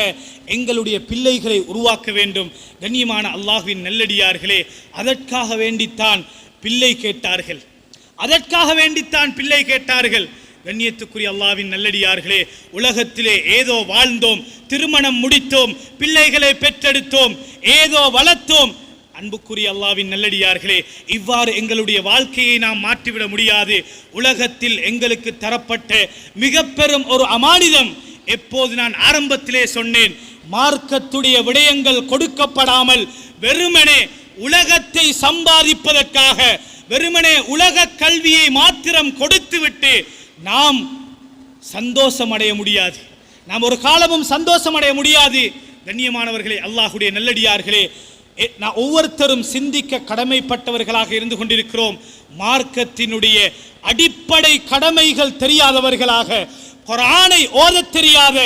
எங்களுடைய பிள்ளைகளை உருவாக்க வேண்டும். கண்ணியமான அல்லாஹ்வின் நல்லடியார்களே, அதற்காக வேண்டித்தான் பிள்ளை கேட்டார்கள், அதற்காக வேண்டித்தான் பிள்ளை கேட்டார்கள். கண்ணியத்துக்குரிய அல்லாஹ்வின் நல்லடியார்களே, உலகத்திலே ஏதோ வாழ்ந்தோம், திருமணம் முடித்தோம், பிள்ளைகளை பெற்றெடுத்தோம், ஏதோ வளர்த்தோம். அன்புக்குரிய அல்லாஹ்வின் நல்லடியார்களே, இவ்வாறு எங்களுடைய வாழ்க்கையை நாம் மாற்றிவிட முடியாது. உலகத்தில் எங்களுக்கு தரப்பட்ட மிக பெரும் ஒரு அமானிதம். எப்போது நான் ஆரம்பத்திலே சொன்னேன், மார்க்கத்துடைய விடயங்கள் கொடுக்கப்படாமல் வெறுமனே உலகத்தை சம்பாதிப்பதற்காக வெறுமனே உலக கல்வியை மாத்திரம் கொடுத்துவிட்டு நாம் சந்தோஷம் அடைய முடியாது. நாம் ஒரு காலமும் சந்தோஷம் அடைய முடியாது. கண்ணியமானவர்களே, அல்லாஹ்வுடைய நல்லடியார்களே, நான் ஒவ்வொருத்தரும் சிந்திக்க கடமைப்பட்டவர்களாக இருந்து கொண்டிருக்கிறோம். மார்க்கத்தினுடைய அடிப்படை கடமைகள் தெரியாதவர்களாக, குர்ஆனை ஓதத் தெரியாத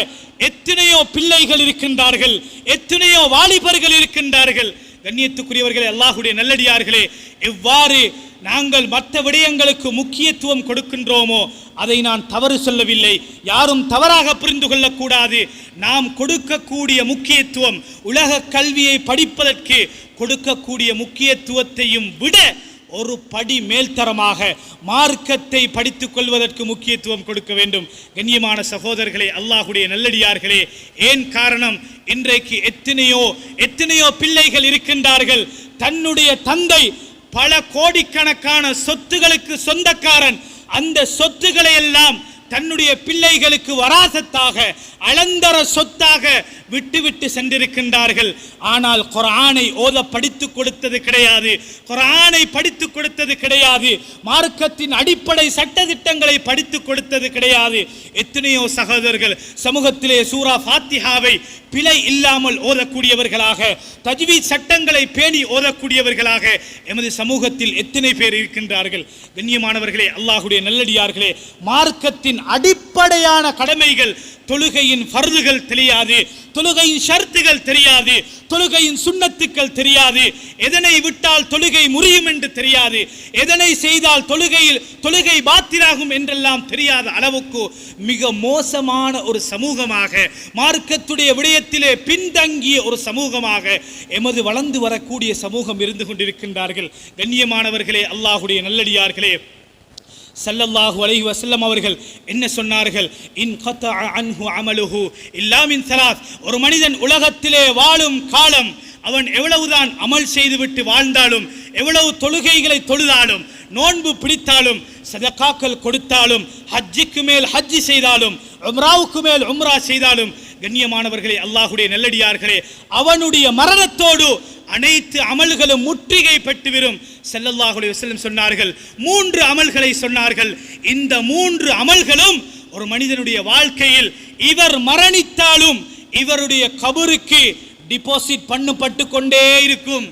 எத்தனையோ பிள்ளைகள் இருக்கின்றார்கள், எத்தனையோ வாலிபர்கள் இருக்கின்றார்கள். கண்ணியத்துக்குரியவர்களே, அல்லாஹ்வுடைய நல்லடியார்களே, எவ்வாறு நாங்கள் மற்ற விடயங்களுக்கு முக்கியத்துவம் கொடுக்கின்றோமோ அதை நான் தவறு சொல்லவில்லை, யாரும் தவறாக புரிந்து கொள்ளக்கூடாது. நாம் கொடுக்கக்கூடிய முக்கியத்துவம், உலக கல்வியை படிப்பதற்கு கொடுக்கக்கூடிய முக்கியத்துவத்தையும் விட ஒரு படி மேல்தரமாக மார்க்கத்தை படித்துக் கொள்வதற்கு முக்கியத்துவம் கொடுக்க வேண்டும். கண்ணியமான சகோதரர்களே, அல்லாஹ்வுடைய நல்லடியார்களே, ஏன் காரணம், இன்றைக்கு எத்தனையோ பிள்ளைகள் இருக்கின்றார்கள். தன்னுடைய தந்தை பல கோடிக்கணக்கான சொத்துகளுக்கு சொந்தக்காரன். அந்த சொத்துக்களை எல்லாம் தன்னுடைய பிள்ளைகளுக்கு வராசத்தாக, அலந்தர சொத்தாக விட்டு சென்றிருக்கின்றார்கள். ஆனால் குர்ஆனை ஓத படித்துக் கொடுத்தது கிடையாது, குர்ஆனை படித்துக் கொடுத்தது கிடையாது, மார்க்கத்தின் அடிப்படை சட்டதிட்டங்களை படித்துக் கொடுத்தது கிடையாது. எத்தனையோ சகோதரர்கள் சமூகத்திலே சூரா ஃபாத்திஹாவை பிழை இல்லாமல் ஓதக்கூடியவர்களாக, தஜ்வீத் சட்டங்களை பேணி ஓதக்கூடியவர்களாக எமது சமூகத்தில் எத்தனை பேர் இருக்கின்றார்கள். கண்ணியமானவர்களே, அல்லாஹ்வுடைய நல்லடியார்களே, மார்க்கத்தின் அடிப்படையான கடமைகள், தொழுகையின் ஃபர்துகள் தெரியாது, தொழுகையின் ஷர்த்துகள் தெரியாது, தொழுகையின் சுன்னத்துக்கள் தெரியாது, எதனை விட்டால் தொழுகை முறியும் என்று தெரியாது, எதனை செய்தால் தொழுகை பாத்திலாகும் என்றெல்லாம் தெரியாத அளவுக்கு மிக மோசமான ஒரு சமூகமாக, மார்க்கத்துடைய விடயத்திலே பின்தங்கிய ஒரு சமூகமாக எமது வளர்ந்து வரக்கூடிய சமூகம் இருந்து கொண்டிருக்கின்றார்கள். கண்ணியமானவர்களே, அல்லாஹ்வுடைய நல்லடியார்களே, ஸல்லல்லாஹு அலைஹி வஸல்லம் அவர்கள் என்ன சொன்னார்கள்? இன் கதஅ அன்ஹு அமலுஹு இல்லா மின் ஸலாத். ஒரு மனிதன் உலகத்திலே வாழும் காலம் அவன் எவ்வளவுதான் அமல் செய்துவிட்டு வாழ்ந்தாலும், எவ்வளவு தொழுகைகளை தொழுதாலும், நோன்பு பிடித்தாலும், சதகாக்கள் கொடுத்தாலும், ஹஜ்ஜுக்கு மேல் ஹஜ்ஜி செய்தாலும், உம்ராவுக்கு மேல் உம்ரா செய்தாலும், கண்ணியமானவர்களே, அல்லாஹ்வுடைய நல்லடியார்களே, அவனுடைய மரணத்தோடு அனைத்து அமல்களும் முற்றுகை பெற்றுவிடும். ஸல்லல்லாஹு அலைஹி வஸல்லம் சொன்னார்கள், 3 அமல்களை சொன்னார்கள். இந்த 3 அமல்களும் ஒரு மனிதனுடைய வாழ்க்கையில் இவர் மரணித்தாலும் இவருடைய கபருக்கு டிபாசிட் பண்ணப்பட்டு கொண்டே இருக்கும்.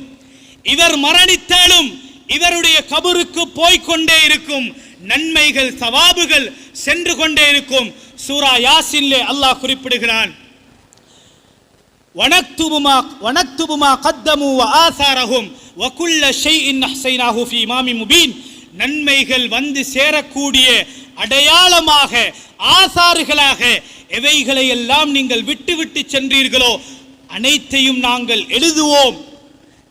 இவர் மரணித்தாலும் இவருடைய கபருக்கு போய்கொண்டே இருக்கும். நன்மைகள், சவாபுகள் சென்று கொண்டே இருக்கும். சூரா யாசின்லே அல்லாஹ் குறிப்பிடுகிறான், வனக்துபுமா கத்தமு வ ஆசாரஹும் வ குல்ல ஷைஇன் அஹ்ஸைனாஹு ஃபீ இமாமின் முபீன். நன்மைகள் வந்து சேரக்கூடிய அடையாளமாக, ஆசாறுகளாக எவைகளை எல்லாம் நீங்கள் விட்டு சென்றீர்களோ அனைத்தையும் நாங்கள் எழுதுவோம்.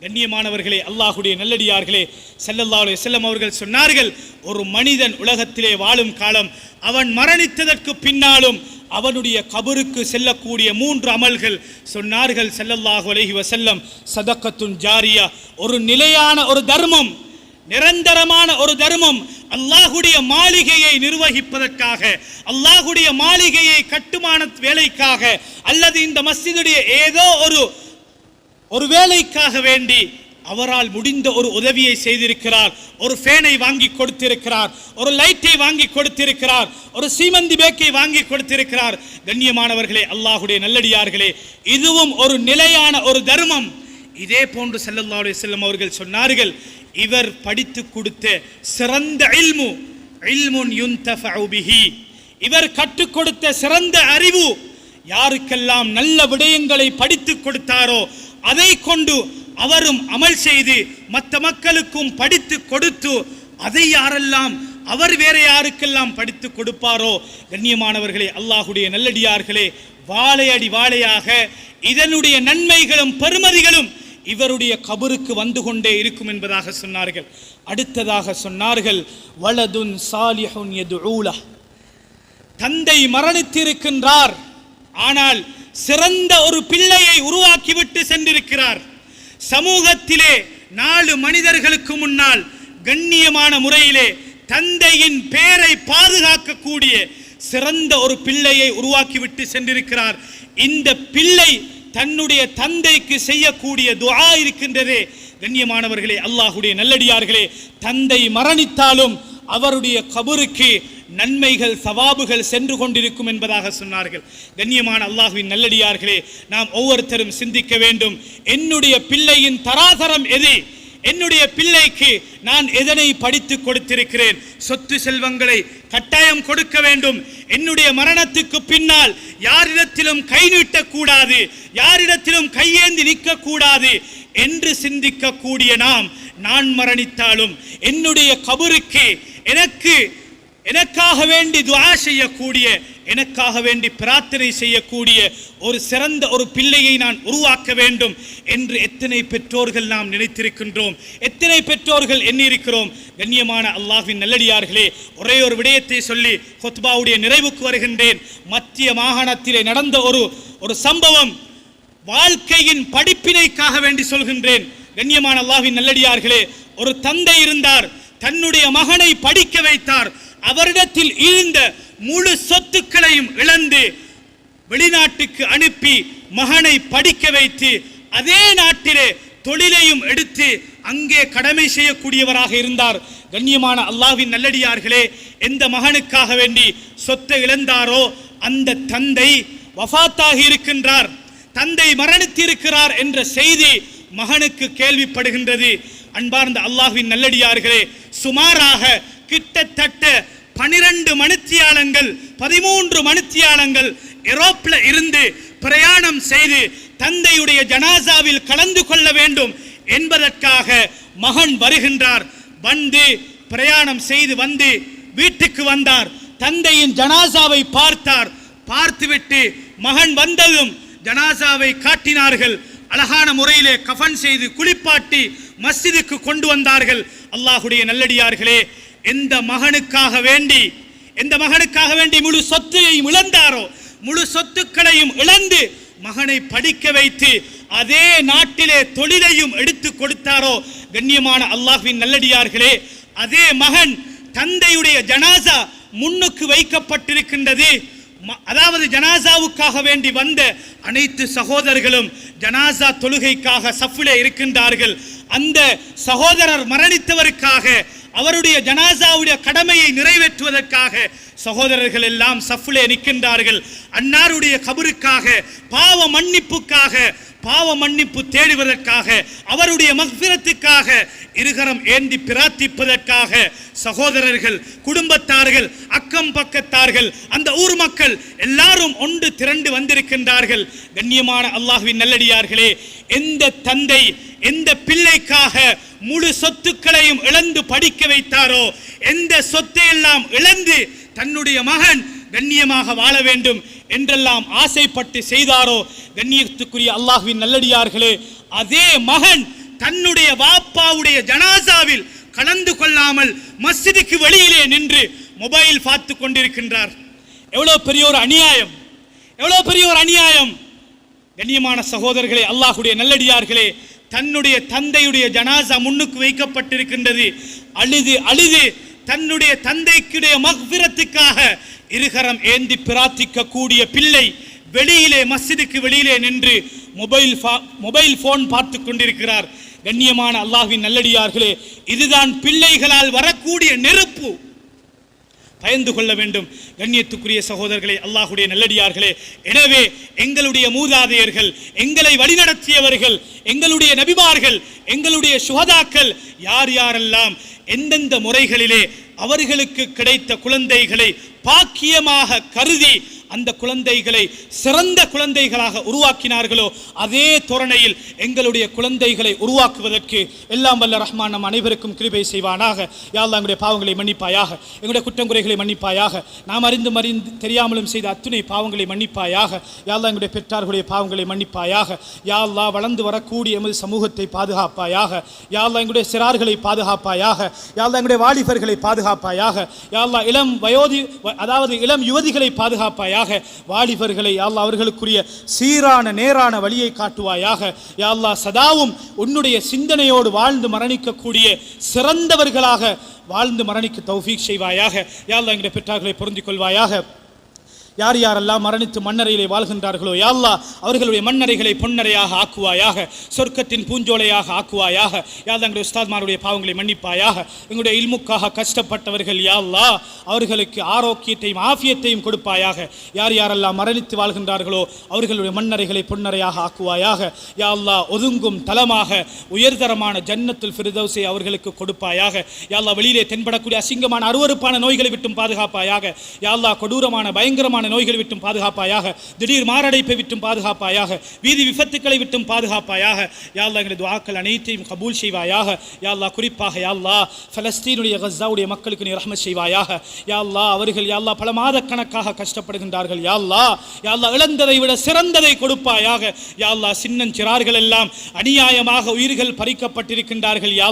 கண்ணியமானவர்களே, அல்லாஹ்வுடைய நல்லடியார்களே, ஸல்லல்லாஹு அலைஹி வஸல்லம் அவர்கள் சொன்னார்கள், ஒரு மனிதன் உலகத்திலே வாழும் காலம் அவன் மரணித்ததற்கு பின்னாலும் அவனுடைய கபருக்கு செல்லக்கூடிய 3 அமல்கள் சொன்னார்கள் ஸல்லல்லாஹு அலைஹி வஸல்லம். சதகத்துன் ஜாரியா, ஒரு நிலையான ஒரு தர்மம், நிரந்தரமான ஒரு தர்மம், அல்லாஹ்வுடைய மாளிகையை நிர்வகிப்பதற்காக, அல்லாஹ்வுடைய மாளிகையை கட்டுமான வேலைக்காக, அல்லது இந்த மஸ்ஜிதுடைய ஏதோ ஒரு வேலைக்காக வேண்டி அவரால் முடிந்த ஒரு உதவியை செய்திருக்கிறார். ஒரு ஃபேனை வாங்கி கொடுத்திருக்கிறார், ஒரு லைட்டை வாங்கி கொடுத்திருக்கிறார், ஒரு சீமந்தி பேக்கை வாங்கி கொடுத்திருக்கிறார். கண்ணியமானவர்களே, அல்லாஹ்வுடைய நல்லடியார்களே, இதுவும் ஒரு நிலையான ஒரு தர்மம். இதே போன்று ஸல்லல்லாஹு அலைஹி வஸல்லம் அவர்கள் சொன்னார்கள், இவர் படித்து கொடுத்த சிறந்த இல்மு, இல்முன் யுன்தஃபஉ பிஹி, இவர் கற்றுக் கொடுத்த சிறந்த அறிவு, யாருக்கெல்லாம் நல்ல விடயங்களை படித்து கொடுத்தாரோ அதை கொண்டு அவரும் அமல் செய்து மற்ற மக்களுக்கும் படித்து கொடுத்து, அதை யாரெல்லாம் அவர் வேற யாருக்கெல்லாம் படித்து கொடுப்பாரோ, கண்ணியமானவர்களே, அல்லாஹ்வுடைய நல்லடியார்களே, வாழையடி வாழையாக இதனுடைய நன்மைகளும் பெருமதிகளும் இவருடைய கபருக்கு வந்து கொண்டே இருக்கும் என்பதாக சொன்னார்கள். அடுத்ததாக சொன்னார்கள், வலதுன் சாலிஹுன் யதுஊலஹ். தந்தை மரணித்திருக்கின்றார், ஆனால் சிறந்த ஒரு பிள்ளையை உருவாக்கிவிட்டு சென்றிருக்கிறார். சமூகத்திலே 4 மனிதர்களுக்கு முன்னால் கண்ணியமான முறையிலே தந்தையின் பெயரை பாதுகாக்கக்கூடிய சிறந்த ஒரு பிள்ளையை உருவாக்கிவிட்டு சென்றிருக்கிறார். இந்த பிள்ளை தன்னுடைய தந்தைக்கு செய்யக்கூடிய துஆ இருக்கின்றதே கண்ணியமானவர்களே, அல்லாஹ்வுடைய நல்லடியார்களே, தந்தை மரணித்தாலும் அவருடைய கபருக்கு நன்மைகள் சவாபுகள் சென்று கொண்டிருக்கும் என்பதாக சொன்னார்கள். கண்ணியமான அல்லாஹ்வின் நல்லடியார்களே, நாம் ஒவ்வொருத்தரும் சிந்திக்க வேண்டும், என்னுடைய பிள்ளையின் தராதரம் எது? என்னுடைய பிள்ளைக்கு நான் எதனை படித்து கொடுத்திருக்கிறேன்? சொத்து செல்வங்களை கட்டாயம் கொடுக்க வேண்டும். என்னுடைய மரணத்துக்கு பின்னால் யாரிடத்திலும் கை நீட்டக்கூடாது, யாரிடத்திலும் கையேந்தி நிற்கக்கூடாது என்று சிந்திக்கக்கூடிய நான் மரணித்தாலும் என்னுடைய கபருக்கு எனக்காக வேண்டி துஆ செய்யக்கூடிய, எனக்காக வேண்டி பிரார்த்தனை செய்யக்கூடிய ஒரு சிறந்த ஒரு பிள்ளையை நான் உருவாக்க வேண்டும் என்று எத்தனை பெற்றோர்கள் நாம் நினைத்திருக்கின்றோம், எத்தனை பெற்றோர்கள் எண்ணியிருக்கிறோம். கண்ணியமான அல்லாஹ்வின் நல்லடியார்களே, ஒரே ஒரு விடயத்தை சொல்லி ஹுத்பாவுடைய நிறைவுக்கு வருகின்றேன். மத்திய மாகாணத்திலே நடந்த ஒரு சம்பவம், வாழ்க்கையின் படிப்பினைக்காக வேண்டி சொல்கின்றேன். கண்ணியமான அல்லாஹ்வின் நல்லடியார்களே, ஒரு தந்தை இருந்தார், தன்னுடைய மகனை படிக்க வைத்தார். அவரிடத்தில் இருந்த முழு சொத்துக்களையும் இழந்து வெளிநாட்டுக்கு அனுப்பி மகனை படிக்க வைத்து அதே நாட்டிலே தொழிலையும் எடுத்து அங்கே கடமை செய்யக்கூடியவராக இருந்தார். கண்ணியமான அல்லாஹ்வின் நல்லடியார்களே, எந்த மகனுக்காக வேண்டி சொத்தை இழந்தாரோ அந்த தந்தை வஃபாத்தாகி இருக்கின்றார், தந்தை மரணித்திருக்கிறார் என்ற செய்தி மகனுக்கு கேள்விப்படுகின்றது. அன்பார்ந்த அல்லாஹ்வின் நல்லடியார்களே, சுமாராக கிட்டத்தட்ட 12 மணித்தியாலங்கள் 13 மணித்தியாலங்கள் யூரோப்பில் இருந்து பிரயாணம் செய்து தந்தையுடைய ஜனாசாவில் கலந்து கொள்ள வேண்டும் என்பதற்காக மகன் வருகின்றார். வந்து பிரயாணம் செய்து வந்து வீட்டுக்கு வந்தார். தந்தையின் ஜனாசாவை பார்த்தார். பார்த்துவிட்டு மகன் வந்ததும் ஜனாசாவை காட்டினார்கள். அழகான முறையிலே கஃன் செய்து குளிப்பாட்டி மஸ்ஜிதுக்கு கொண்டு வந்தார்கள். அல்லாஹ்வுடைய நல்லடியார்களே, எந்த மகனுக்காக வேண்டி முழு சொத்தையும் இழந்தாரோ, முழு சொத்துக்களையும் இழந்து மகனை படிக்க வைத்து அதே நாட்டிலே தொழிலையும் எடுத்து கொடுத்தாரோ, கண்ணியமான அல்லாஹ்வின் நல்லடியார்களே, அதே மகன் தந்தையுடைய ஜனாசா முன்னுக்கு வைக்கப்பட்டிருக்கின்றது. அதாவது ஜனாசாவுக்காக வேண்டி வந்த அனைத்து சகோதரர்களும் ஜனாசா தொழுகைக்காக சஃபிலே இருக்கின்றார்கள். அந்த சகோதரர் மரணித்தவருக்காக அவருடைய ஜனாசாவுடைய கடமையை நிறைவேற்றுவதற்காக சகோதரர்கள் எல்லாம் சஃபிலே நிற்கின்றார்கள். அன்னாருடைய கபருக்காக, பாவ மன்னிப்புக்காக, பாவ மன்னிப்பு தேடுவதற்காக, அவருடைய மக்ஃபிரத்துக்காக இருகரம் ஏந்தி பிரார்த்திப்பதற்காக சகோதரர்கள், குடும்பத்தார்கள், அக்கம் பக்கத்தார்கள், அந்த ஊர் மக்கள் எல்லாரும் ஒன்று திரண்டு வந்திருக்கின்றார்கள். கண்ணியமான அல்லாஹ்வின் நல்லடியார்களே, எந்த தந்தை எந்த பிள்ளைக்காக முழு சொத்துக்களையும் இழந்து படிக்க வைத்தாரோ, எந்த சொத்தையெல்லாம் இழந்து தன்னுடைய மகன் கண்ணியமாக வாழ வேண்டும் என்றெல்லாம் ஆசைப்பட்டு செய்தாரோ, கண்ணியத்துக்குரிய அல்லாஹ்வின் நல்லடியார்களே, அதே மகன் தன்னுடைய வாப்பாவுடைய ஜனாசாவில் கலந்து கொள்ளாமல் மஸ்ஜிதுக்கு வெளியிலே நின்று மொபைல் பார்த்து கொண்டிருக்கின்றார். எவ்வளவு பெரிய ஒரு அநியாயம், எவ்வளவு பெரிய ஒரு அநியாயம். கண்ணியமான சகோதரர்களே, அல்லாஹ்வுடைய நல்லடியார்களே, தன்னுடைய தந்தையுடைய ஜனாசா முன்னுக்கு வைக்கப்பட்டிருக்கின்றது. அழுது அழுது தன்னுடைய தந்தைக்குடைய மக்ஃபிரத்துக்காக இருகரம் ஏந்தி பிரார்த்திக்க கூடிய பிள்ளை வெளியிலே, மஸ்ஜிதுக்கு வெளியிலே நின்று மொபைல் போன் பார்த்து கொண்டிருக்கிறார். கண்ணியமான அல்லாஹ்வின் நல்லடியார்களே, இதுதான் பிள்ளைகளால் வரக்கூடிய நெருப்பு. பயந்து கொள்ள வேண்டும். கண்ணியத்துக்குரிய சகோதரர்களே, அல்லாஹ்வுடைய நல்லடியார்களே, எனவே எங்களுடைய மூதாதையர்கள், எங்களை வழிநடத்தியவர்கள், எங்களுடைய நபிமார்கள், எங்களுடைய சுஹதாக்கள் யார் யாரெல்லாம் எந்தெந்த முறைகளிலே அவர்களுக்கு கிடைத்த குழந்தைகளை பாக்கியமாக கருதி அந்த குழந்தைகளை சிறந்த குழந்தைகளாக உருவாக்கினார்களோ, அதே தோரணையில் எங்களுடைய குழந்தைகளை உருவாக்குவதற்கு எல்லாம் வல்ல ரஹ்மான் நம் அனைவருக்கும் கிருபை செய்வானாக. யா அல்லாஹ், எங்களுடைய பாவங்களை மன்னிப்பாயாக, எங்களுடைய குற்றங்குறைகளை மன்னிப்பாயாக, நாம் அறிந்து தெரியாமலும் செய்த அத்துணை பாவங்களை மன்னிப்பாயாக. யா அல்லாஹ், எங்களுடைய பெற்றார்களுடைய பாவங்களை மன்னிப்பாயாக. யா அல்லாஹ், வளர்ந்து வரக்கூடிய எமது சமூகத்தை பாதுகாப்பாயாக. யா அல்லாஹ், எங்களுடைய சிறார்களை பாதுகாப்பாயாக. யா அல்லாஹ், எங்களுடைய வாலிபர்களை பாதுகாப்பாயாக. யா அல்லாஹ், இளம் யுவதிகளை பாதுகாப்பாயாக. வாலிபர்களை யா அல்லாஹ் அவர்களுக்குரிய சீரான நேரான வழியை காட்டுவாயாக. யா அல்லாஹ், சதாவும் உன்னுடைய சிந்தனையோடு வாழ்ந்து மரணிக்கக்கூடிய சிறந்தவர்களாக வாழ்ந்து மரணிக்க தௌஃபீக் செய்வாயாக. யா அல்லாஹ், எங்களுடைய பெற்றார்களை பொருந்திக் கொள்வாயாக. யார் யாரெல்லாம் மரணித்து மண்ணறையிலே வாழ்கின்றார்களோ யா அல்லாஹ் அவர்களுடைய மண்ணறைகளை பொன்னறையாக ஆக்குவாயாக, சொர்க்கத்தின் பூஞ்சோலையாக ஆக்குவாயாக. யா அல்லாஹ் எங்களுடைய உஸ்தாத்மாருடைய பாவங்களை மன்னிப்பாயாக. எங்களுடைய இல்முக்காக கஷ்டப்பட்டவர்கள் யா அல்லாஹ் அவர்களுக்கு ஆரோக்கியத்தையும் ஆஃபியத்தையும் கொடுப்பாயாக. யார் யாரெல்லாம் மரணித்து வாழ்கின்றார்களோ அவர்களுடைய மண்ணறைகளை பொன்னறையாக ஆக்குவாயாக. யா அல்லாஹ் ஒதுங்கும் தலமாக உயர்தரமான ஜன்னத்துல் ஃபிர்தௌஸை அவர்களுக்கு கொடுப்பாயாக. யா அல்லாஹ் வெளியிலே தென்படக்கூடிய அசிங்கமான அருவருப்பான நோய்களை விட்டும் பாதுகாப்பாயாக. யா அல்லாஹ் கொடூரமான பயங்கரமான நோய்களை விட்டும் பாதுகாப்பாயாக. திடீர் மாரடைப்பை விட்டும் பாதுகாப்பாயாக. வீதி விபத்துக்களை விட்டும் பாதுகாப்பாயாக. யா அல்லாஹ் எங்களுடைய துஆக்கள் அனைத்தையும் கபூல் செய்வாயாக. யா அல்லாஹ் குறிப்பாக யா அல்லாஹ் பலஸ்தீனுடைய கஸாவுடைய மக்களுக்கு நீ ரஹ்மத் செய்வாயாக. யா அல்லாஹ் அவர்கள் யா அல்லாஹ் பல மாத கணக்காக கஷ்டப்படுகின்றார்கள். யா அல்லாஹ் இழந்ததை விட சிறந்ததை கொடுப்பாயாக. யா அல்லாஹ் சின்னஞ்சிறார்கள் எல்லாம் அநியாயமாக உயிர்கள் பறிக்கப்பட்டிருக்கின்றார்கள். யா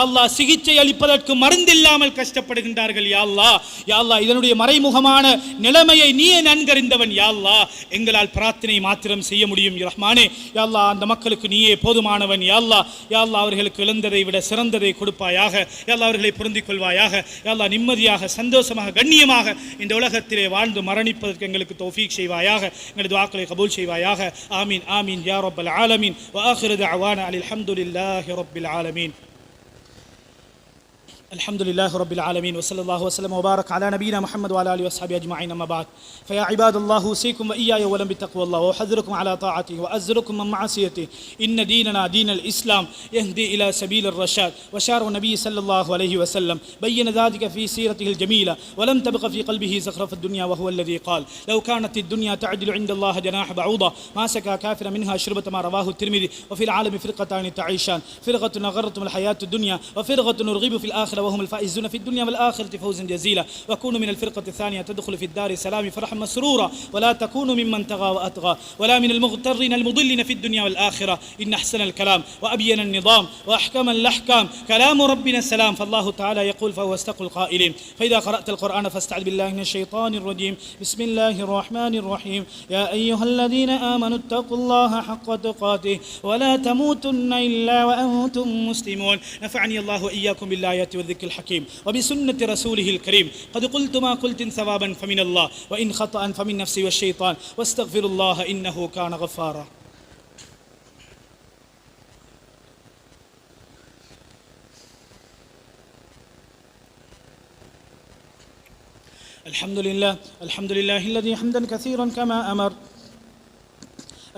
அல்லாஹ் சிகிச்சை அளிப்பதற்கு மருந்தில்லாமல் கஷ்டப்படுகின்றார்கள். யா அல்லாஹ் இதனுடைய மறைமுகமான நிலைமையை நீயே நன்கறிந்தவன். யா அல்லாஹ் எங்களால் பிரார்த்தனை மாத்திரம் செய்ய முடியும் ரஹ்மானே. யா அல்லாஹ் அந்த மக்களுக்கு நீயே போதுமானவன். யா அல்லாஹ் அவர்களுக்கு இழந்ததை விட சிறந்ததை கொடுப்பாயாக. யா அல்லாஹ் அவர்களை பொருந்திக் கொள்வாயாக. யா அல்லாஹ் நிம்மதியாக சந்தோஷமாக கண்ணியமாக இந்த உலகத்திலே வாழ்ந்து மரணிப்பதற்கு எங்களுக்கு தௌஃபீக் செய்வாயாக. எங்களது துஆக்களை கபூல் செய்வாயாக. ஆமீன் ஆமீன் யா ரப்பல் ஆலமீன். வ ஆகிரு தஅவானா அல்ஹம்துலில்லாஹி ரப்பில் ஆலமீன். الحمد لله رب العالمين وصلى الله وسلم وبارك على نبينا محمد وعلى اله وصحبه اجمعين. اما بعد فيا عباد الله اوصيكم واياي اولا بتقوى الله واحذركم على طاعته وازركم من معصيته. ان ديننا دين الاسلام يهدي الى سبيل الرشاد وشارع النبي صلى الله عليه وسلم بين ذلك في سيرته الجميله ولم تبق في قلبه زخرف الدنيا وهو الذي قال لو كانت الدنيا تعدل عند الله جناح بعوضه ما سكى كافرا منها شربة ما رواه الترمذي. وفي العالم فرقتان تعيشان فرقة غرتهم الحياة الدنيا وفرقة نرغب في الآخرة وهم الفائزون في الدنيا والآخرة فوزا جزيلا. وكونوا من الفرقة الثانية تدخل في الدار سلام فرحا مسرورا ولا تكونوا ممن طغى وأطغى ولا من المغترين المضلين في الدنيا والآخرة. إن أحسن الكلام وأبين النظام وأحكم الأحكام كلام ربنا السلام. فالله تعالى يقول فهو أصدق القائلين. فإذا قرأت القرآن فاستعذ بالله من الشيطان الرجيم. بسم الله الرحمن الرحيم. يا أيها الذين آمنوا اتقوا الله حق تقاته ولا تموتن إلا وأنتم مسلمون. نفعني الله وإياكم بالآيات والذكر الحكيم وبسنة رسوله الكريم. قد قلت ما قلت ثوابا فمن الله وإن خطأ فمن نفسي والشيطان واستغفر الله إنه كان غفارا. الحمد لله الذي حمدا كثيرا كما أمر.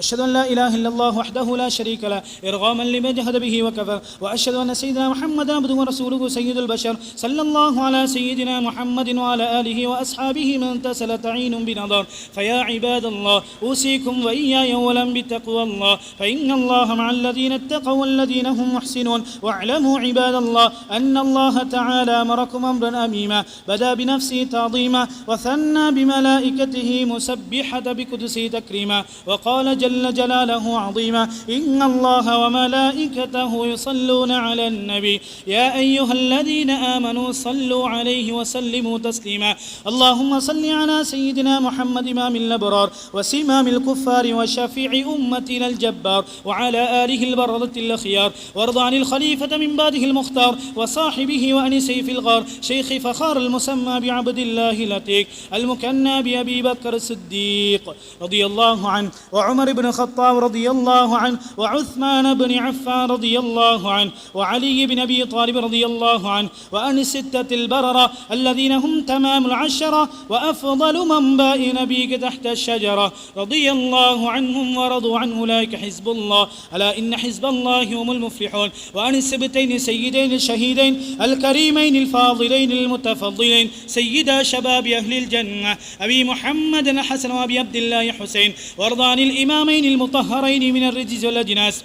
أشهد أن لا إله إلا الله وحده لا شريك له إرغاما لمن جهد به وكفر. وأشهد أن سيدنا محمدا عبده ورسوله سيد البشر صلى الله على سيدنا محمد وعلى آله وأصحابه من تسلت عين بنظر. فيا عباد الله أوصيكم وإياي أولا بتقوى الله فإن الله مع الذين اتقوا والذين هم محسنون. واعلموا عباد الله أن الله تعالى أمركم أمرا أميما بدأ بنفسه تعظيما وثنى بملائكته مسبحة بقدسه تكريما وقال جل جلاله عظيما إن الله وملائكته يصلون على النبي يا أيها الذين آمنوا صلوا عليه وسلموا تسليما. اللهم صل على سيدنا محمد إمام الأبرار وسمام الكفار وشفيع أمتنا الجبار وعلى آله البررة الأخيار. وارض عن الخليفة من بعده المختار وصاحبه وأنسه في الغار شيخ فخار المسمى بعبد الله العتيق المكنى بأبي بكر الصديق رضي الله عنه وعمر بن الخطاب رضي الله عنه وعثمان بن عفان رضي الله عنه وعلي بن أبي طالب رضي الله عنه وعن الستة البررة الذين هم تمام العشرة وأفضل من باء نبيك تحت الشجرة رضي الله عنهم ورضوا عنه أولئك حزب الله ألا إن حزب الله هم المفلحون. وعن السبتين سيدين الشهيدين الكريمين الفاضلين المتفضلين سيدا شباب أهل الجنة أبي محمد الحسن وأبي عبد الله حسين. وارض عن الإمامين المطهرين من الرجس والأجناس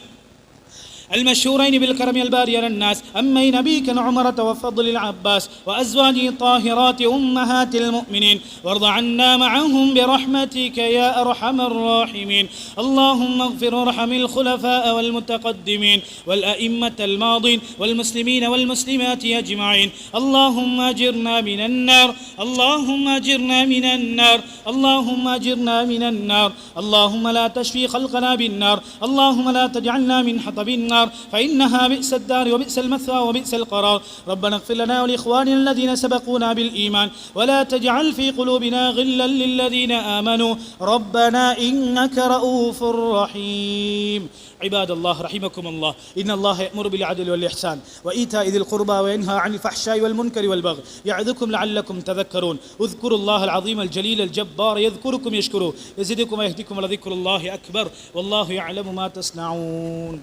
المشهورين بالكرم الباري على الناس أمين أبيك عمرة وفضل العباس وأزواجه الطاهرات أمهات المؤمنين. وارض عنا معهم برحمتك يا أرحم الراحمين. اللهم اغفر وارحم الخلفاء والمتقدمين والأئمة الماضين والمسلمين والمسلمات أجمعين. اللهم أجرنا من النار اللهم أجرنا من النار اللهم أجرنا من النار. اللهم لا تشفي خلقنا بالنار اللهم لا تجعلنا من حطب النار النار فإنها بئس الدار وبئس المثوى وبئس القرار. ربنا اغفر لنا ولإخواننا الذين سبقونا بالإيمان ولا تجعل في قلوبنا غلا للذين آمنوا ربنا إنك رؤوف رحيم. عباد الله رحمكم الله، إن الله يأمر بالعدل والإحسان وإيتاء ذي القربى وينهى عن الفحشاء والمنكر والبغي يعظكم لعلكم تذكرون. اذكروا الله العظيم الجليل الجبار يذكركم يشكروه يزدكم ويهديكم ولذكر الله أكبر والله يعلم ما تصنعون.